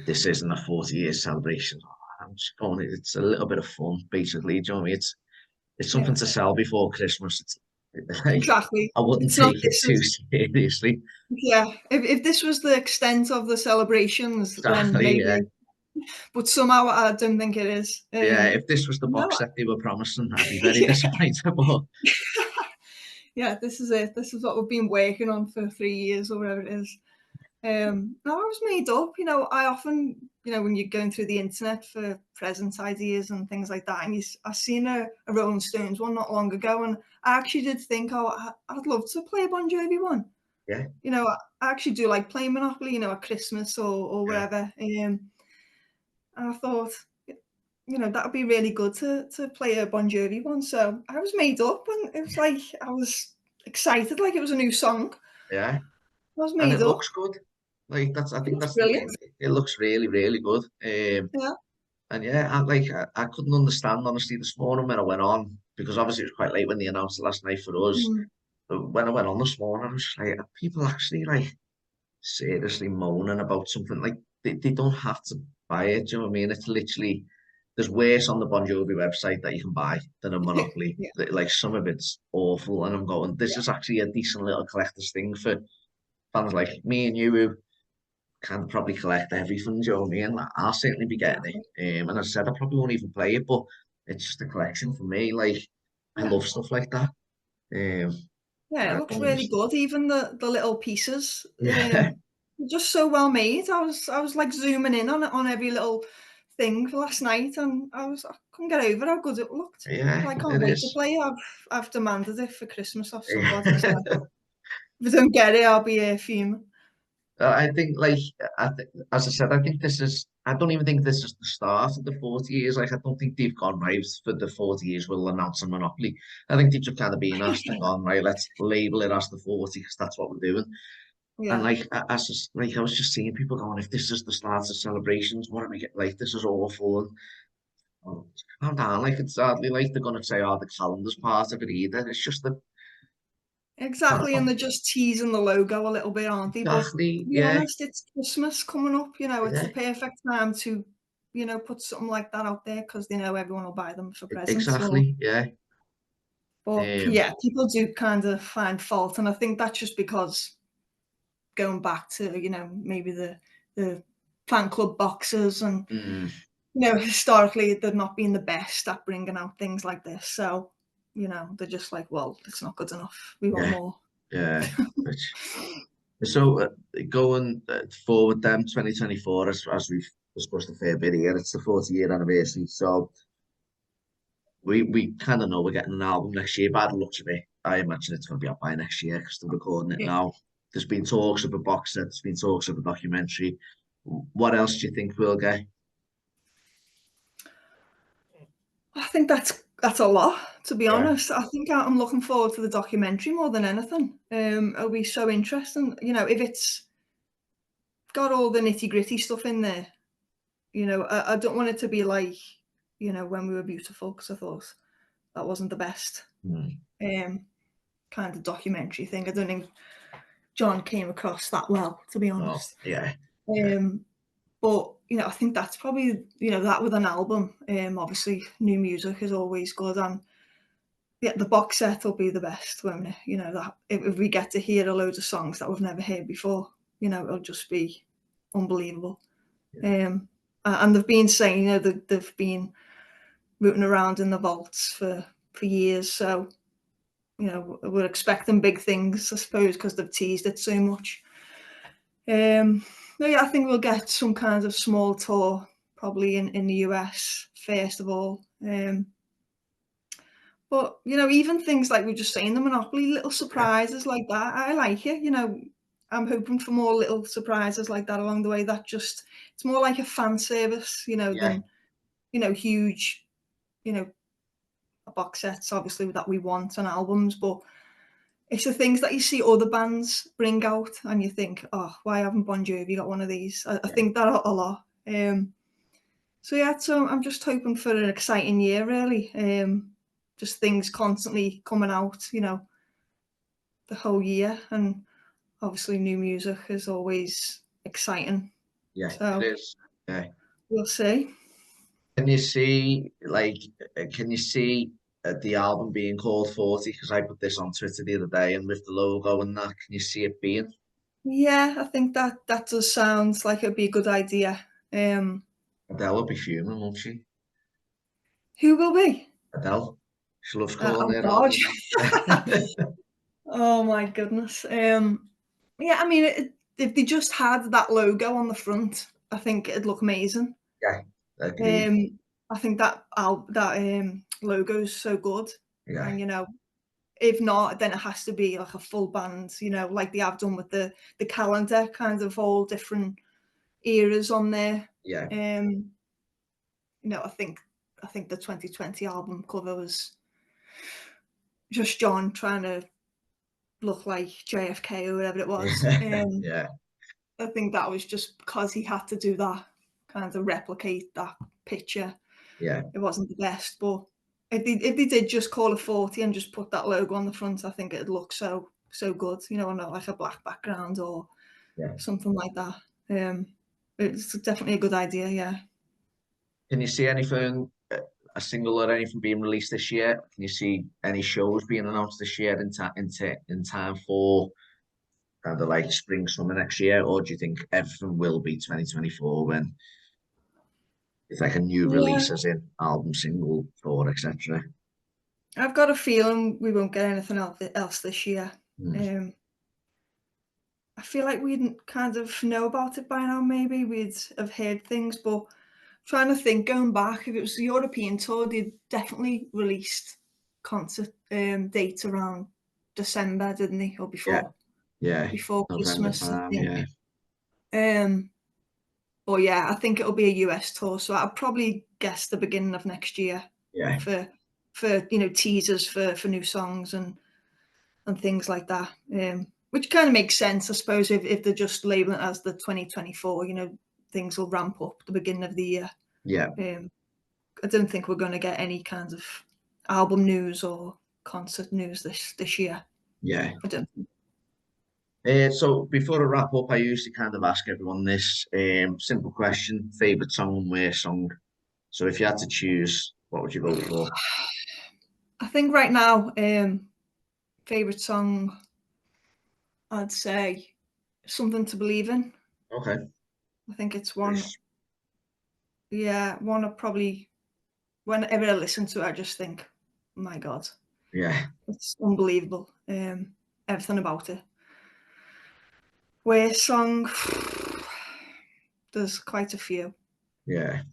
this isn't a 40-year celebration. I'm just going, it's a little bit of fun, basically. Do you know what I mean? It's something yeah, to sell before Christmas. It's like exactly. I wouldn't It's not. take it This too is seriously. yeah. If this was the extent of the celebrations, then Exactly, yeah. maybe. But somehow I don't think it is. Yeah, if this was the No, box set they were promising, I'd be very yeah, disappointed. But yeah. This is it. This is what we've been working on for 3 years or whatever it is. No, I was made up. I often, when you're going through the internet for present ideas and things like that, and I seen a Rolling Stones one not long ago, and I actually did think, oh, I'd love to play a Bon Jovi one. Yeah, I actually do like playing Monopoly, at Christmas or yeah, wherever. And I thought, that would be really good to play a Bon Jovi one. So I was made up, and it was like I was excited, like it was a new song. yeah. I was And made it up. looks good. Like I It think was that's the brilliant. thing. It looks really, really good. Yeah. And yeah, I couldn't understand honestly this morning when I went on because obviously it was quite late when they announced it last night for us. Mm. But when I went on this morning, I was just like, are people actually like seriously moaning about something like they don't have to buy it. Do you know what I mean? It's literally there's worse on the Bon Jovi website that you can buy than a Monopoly. Yeah. Like some of it's awful, and I'm going, this Yeah. is actually a decent little collector's thing for fans like me and you who can probably collect everything. Do you know what I mean? Like, I'll certainly be getting Exactly. it. And as I said, I probably won't even play it, but it's just a collection for me. Like I Yeah. love stuff like that. Um, Yeah, it I looks don't really understand. good. Even the little pieces, Yeah, just so well made. I was like zooming in on it on every little thing last night, and I couldn't get over how good it looked. yeah, I can't it wait to is. play it. I've demanded it for Christmas off somebody, so if I don't get it, I'll be fuming. I think, like, as I said, I think this is. I don't even think this is the start of the 40 years. Like, I don't think they've gone right for the 40 years. We'll announce a monopoly. I think they've just kind of been asked and gone right. Let's label it as the 40 because that's what we're doing. And Yeah, like, I was just seeing people going, if this is the start of celebrations, what are we get? Like, this is awful. And oh, calm down. Like, it's hardly like they're gonna say, oh, the calendar's part of it either. It's just the exactly. And they're just teasing the logo a little bit, aren't they? But exactly, to be yeah, honest, it's Christmas coming up. It's the yeah, perfect time to, put something like that out there because they know everyone will buy them for presents. exactly, yeah. But Um, yeah, people do kind of find fault, and I think that's just because going back to maybe the fan club boxes and mm, historically they've not been the best at bringing out things like this. So they're just like, well, it's not good enough. We want yeah, more. yeah. Which so going forward, then 2024, as we've discussed a fair bit here, it's the 40-year anniversary. So we kind of know we're getting an album next year. By the looks of it, I imagine it's going to be out by next year because they're recording it Yeah. now. There's been talks of a box set. There's been talks of a documentary. What else do you think we'll get? I think that's a lot, to be Yeah, honest. I think I'm looking forward to the documentary more than anything. It'll be so interesting. If it's got all the nitty gritty stuff in there. I don't want it to be like, When We Were Beautiful, because I thought that wasn't the best mm, um, kind of documentary thing. I don't think John came across that well, to be no, honest. yeah, yeah, Um, but I think that's probably that with an album. Obviously, new music is always good, and yeah, the box set will be the best, won't it? That if we get to hear a load of songs that we've never heard before, it'll just be unbelievable. yeah, And they've been saying, that they've been rooting around in the vaults for years. So, we're expecting big things, I suppose, because they've teased it so much. No, yeah, I think we'll get some kind of small tour, probably in the US first of all. But even things like we're just saying, the Monopoly, little yeah, surprises like that, I like it. I'm hoping for more little surprises like that along the way. That just it's more like a fan service, yeah, than huge, you know, box sets, obviously, that we want and albums, but it's the things that you see other bands bring out and you think, oh, why haven't Bon Jovi got one of these? I yeah, think that a lot. So yeah, so I'm just hoping for an exciting year, really. Just things constantly coming out, the whole year, and obviously new music is always exciting. yeah. It So is. Yeah. we'll see. Can you see, like, can you see the album being called 40? Because I put this on Twitter the other day, and with the logo and that, can you see it being? Yeah, I think that does sound like it'd be a good idea. Adele will be fuming, won't she? Who will be? Adele. She loves calling Oh their God. album that. Oh my goodness. Yeah, I mean, if they just had that logo on the front, I think it'd look amazing. Yeah, agreed. I think that logo is so good, Yeah, and if not, then it has to be like a full band, like they have done with the calendar, kind of all different eras on there. yeah, I think the 2020 album cover was just John trying to look like JFK or whatever it was. yeah, I think that was just because he had to do that, kind of replicate that picture. yeah, It wasn't the best, but if they did just call it 40 and just put that logo on the front, I think it'd look so good, on like a black background or yeah. something like that. It's definitely a good idea, yeah. Can you see anything, a single or anything being released this year? Can you see any shows being announced this year in time for kind of like spring, summer next year? Or do you think everything will be 2024 when it's like a new Yeah, release, as in album, single, tour, etc.? I've got a feeling we won't get anything else this year. Hmm. Um, I feel like we'd kind of know about it by now, maybe. We'd have heard things, but trying to think, going back, if it was the European tour, they'd definitely released concert dates around December, didn't they? Or Yeah, yeah. before November Christmas, I time, think. yeah, Um, but yeah, I think it'll be a US tour, so I'd probably guess the beginning of next year yeah, for teasers for new songs and things like that. Which kind of makes sense, I suppose, if they're just labeling it as the 2024, things will ramp up at the beginning of the year. yeah, Um, I don't think we're going to get any kinds of album news or concert news this year. yeah. I don't. So before I wrap up, I usually kind of ask everyone this simple question: favorite song and worst song. So if you had to choose, what would you go for? I think right now, favorite song, I'd say "Something to Believe In." Okay, I think it's one. nice. Yeah, one of probably whenever I listen to it, I just think, my God, Yeah, it's unbelievable. Everything about it. Worst song, there's quite a few. yeah,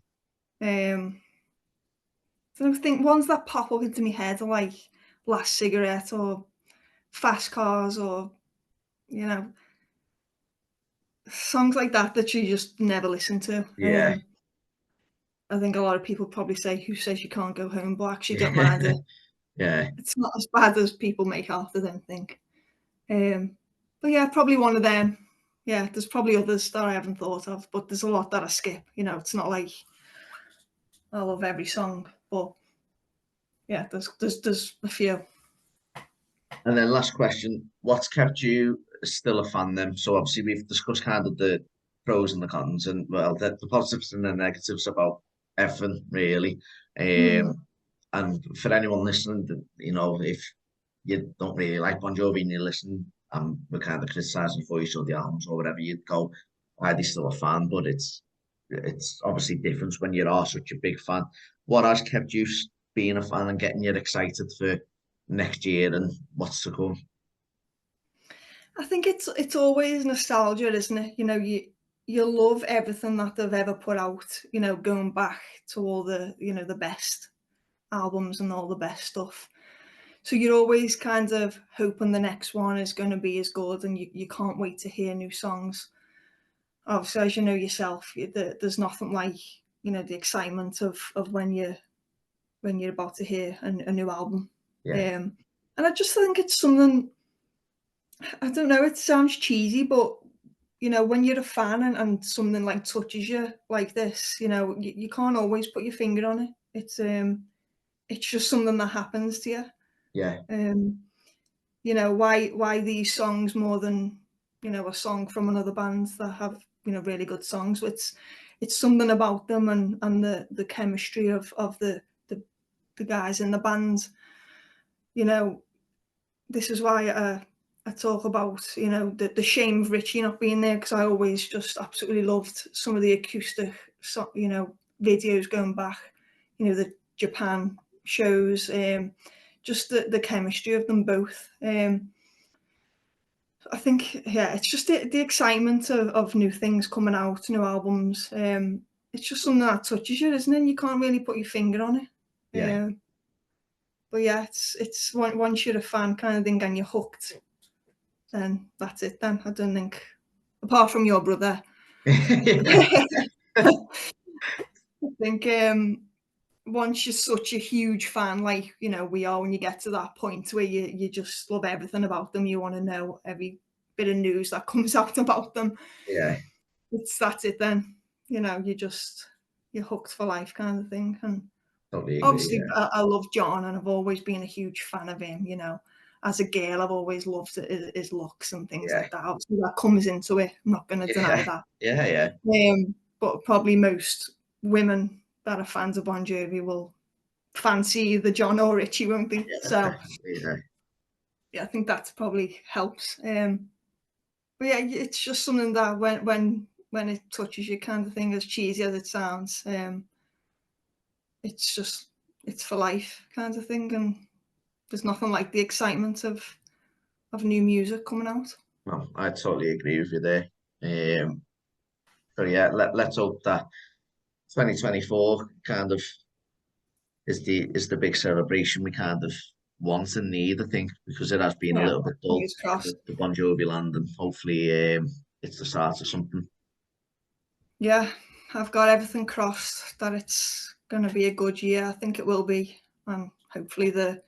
Um, so I think ones that pop up into my head are like Last Cigarette or Fast Cars or, you know, songs like that you just never listen to. yeah, I think a lot of people probably say, "Who says you can't go home?" But I actually don't mind it. yeah, It's not as bad as people make out of them think. But yeah, probably one of them. Yeah, there's probably others that I haven't thought of, but there's a lot that I skip. It's not like I love every song, but yeah, there's a few. And then last question: what's kept you still a fan then? So obviously we've discussed kind of the pros and the cons, and well, the positives and the negatives about everything really. Mm, And for anyone listening, if you don't really like Bon Jovi and you listen, and we're kind of criticizing for you saw the albums or whatever, you'd go, why are they still a fan? But it's obviously different when you are such a big fan. What has kept you being a fan and getting you excited for next year and what's to come? I think it's always nostalgia, isn't it? You love everything that they've ever put out. Going back to all the best albums and all the best stuff. So you're always kind of hoping the next one is going to be as good, and you can't wait to hear new songs. Obviously, as you know yourself, there's nothing like the excitement of when you're about to hear a new album. Yeah, And I just think it's something. I don't know. It sounds cheesy, but when you're a fan and something like touches you like this, you can't always put your finger on it. It's just something that happens to you. yeah, Um, why these songs more than a song from another band that have really good songs. It's something about them and the chemistry of the guys in the band. You know, this is why I talk about the shame of Richie not being there, because I always just absolutely loved some of the acoustic videos going back. The Japan shows, just the chemistry of them both. I think, yeah, it's just the excitement of new things coming out, new albums. It's just something that touches you, isn't it? You can't really put your finger on it. Yeah. But yeah, it's once you're a fan kind of thing and you're hooked, then that's it. Then I don't think, apart from your brother, Yeah. I think once you're such a huge fan, like we are, when you get to that point where you just love everything about them, you want to know every bit of news that comes out about them. Yeah, That's it then. You're hooked for life kind of thing. And totally agree. obviously, Yeah. I love John, and I've always been a huge fan of him. As a girl, I've always loved his looks and things Yeah. like that. Obviously, that comes into it. I'm not going to deny Yeah. that. Yeah. Yeah. But probably most women that are fans of Bon Jovi will fancy either John or Richie, won't they? Yeah, So definitely. Yeah. yeah, I think that probably helps. But yeah, it's just something that when it touches you, kind of thing, as cheesy as it sounds, it's just it's for life kind of thing, and there's nothing like the excitement of new music coming out. No, I totally agree with you there. So yeah, let's hope that 2024 kind of is the big celebration we kind of want and need, I think, because it has been a Yeah, little bit dull, fingers crossed. the Bon Jovi land, and hopefully it's the start of something. Yeah, I've got everything crossed that it's going to be a good year. I think it will be, and hopefully the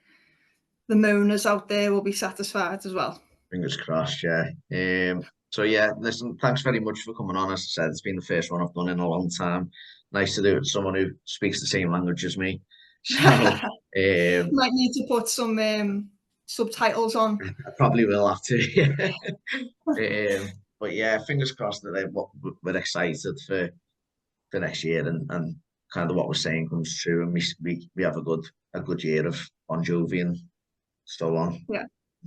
moaners out there will be satisfied as well. Fingers crossed, yeah. So yeah, listen, thanks very much for coming on. As I said, it's been the first one I've done in a long time. Nice to do it with someone who speaks the same language as me. So Might need to put some subtitles on. I probably will have to. But yeah, fingers crossed that we're excited for next year, and kind of what we're saying comes true, and we have a good year of Bon Jovi and so on. Yeah,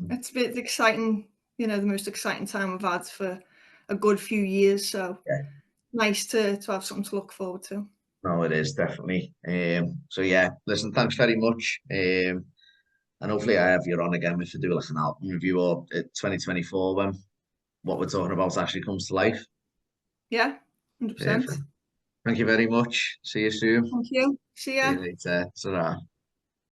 it's a bit exciting. The most exciting time we've had for a good few years. So Yeah, nice to have something to look forward to. no, it is definitely. So yeah, listen, thanks very much. And hopefully I have you on again if we do like an album review or 2024 when what we're talking about actually comes to life. Yeah, 100%. Perfect. Thank you very much. See you soon. Thank you. See See ya. you later. ta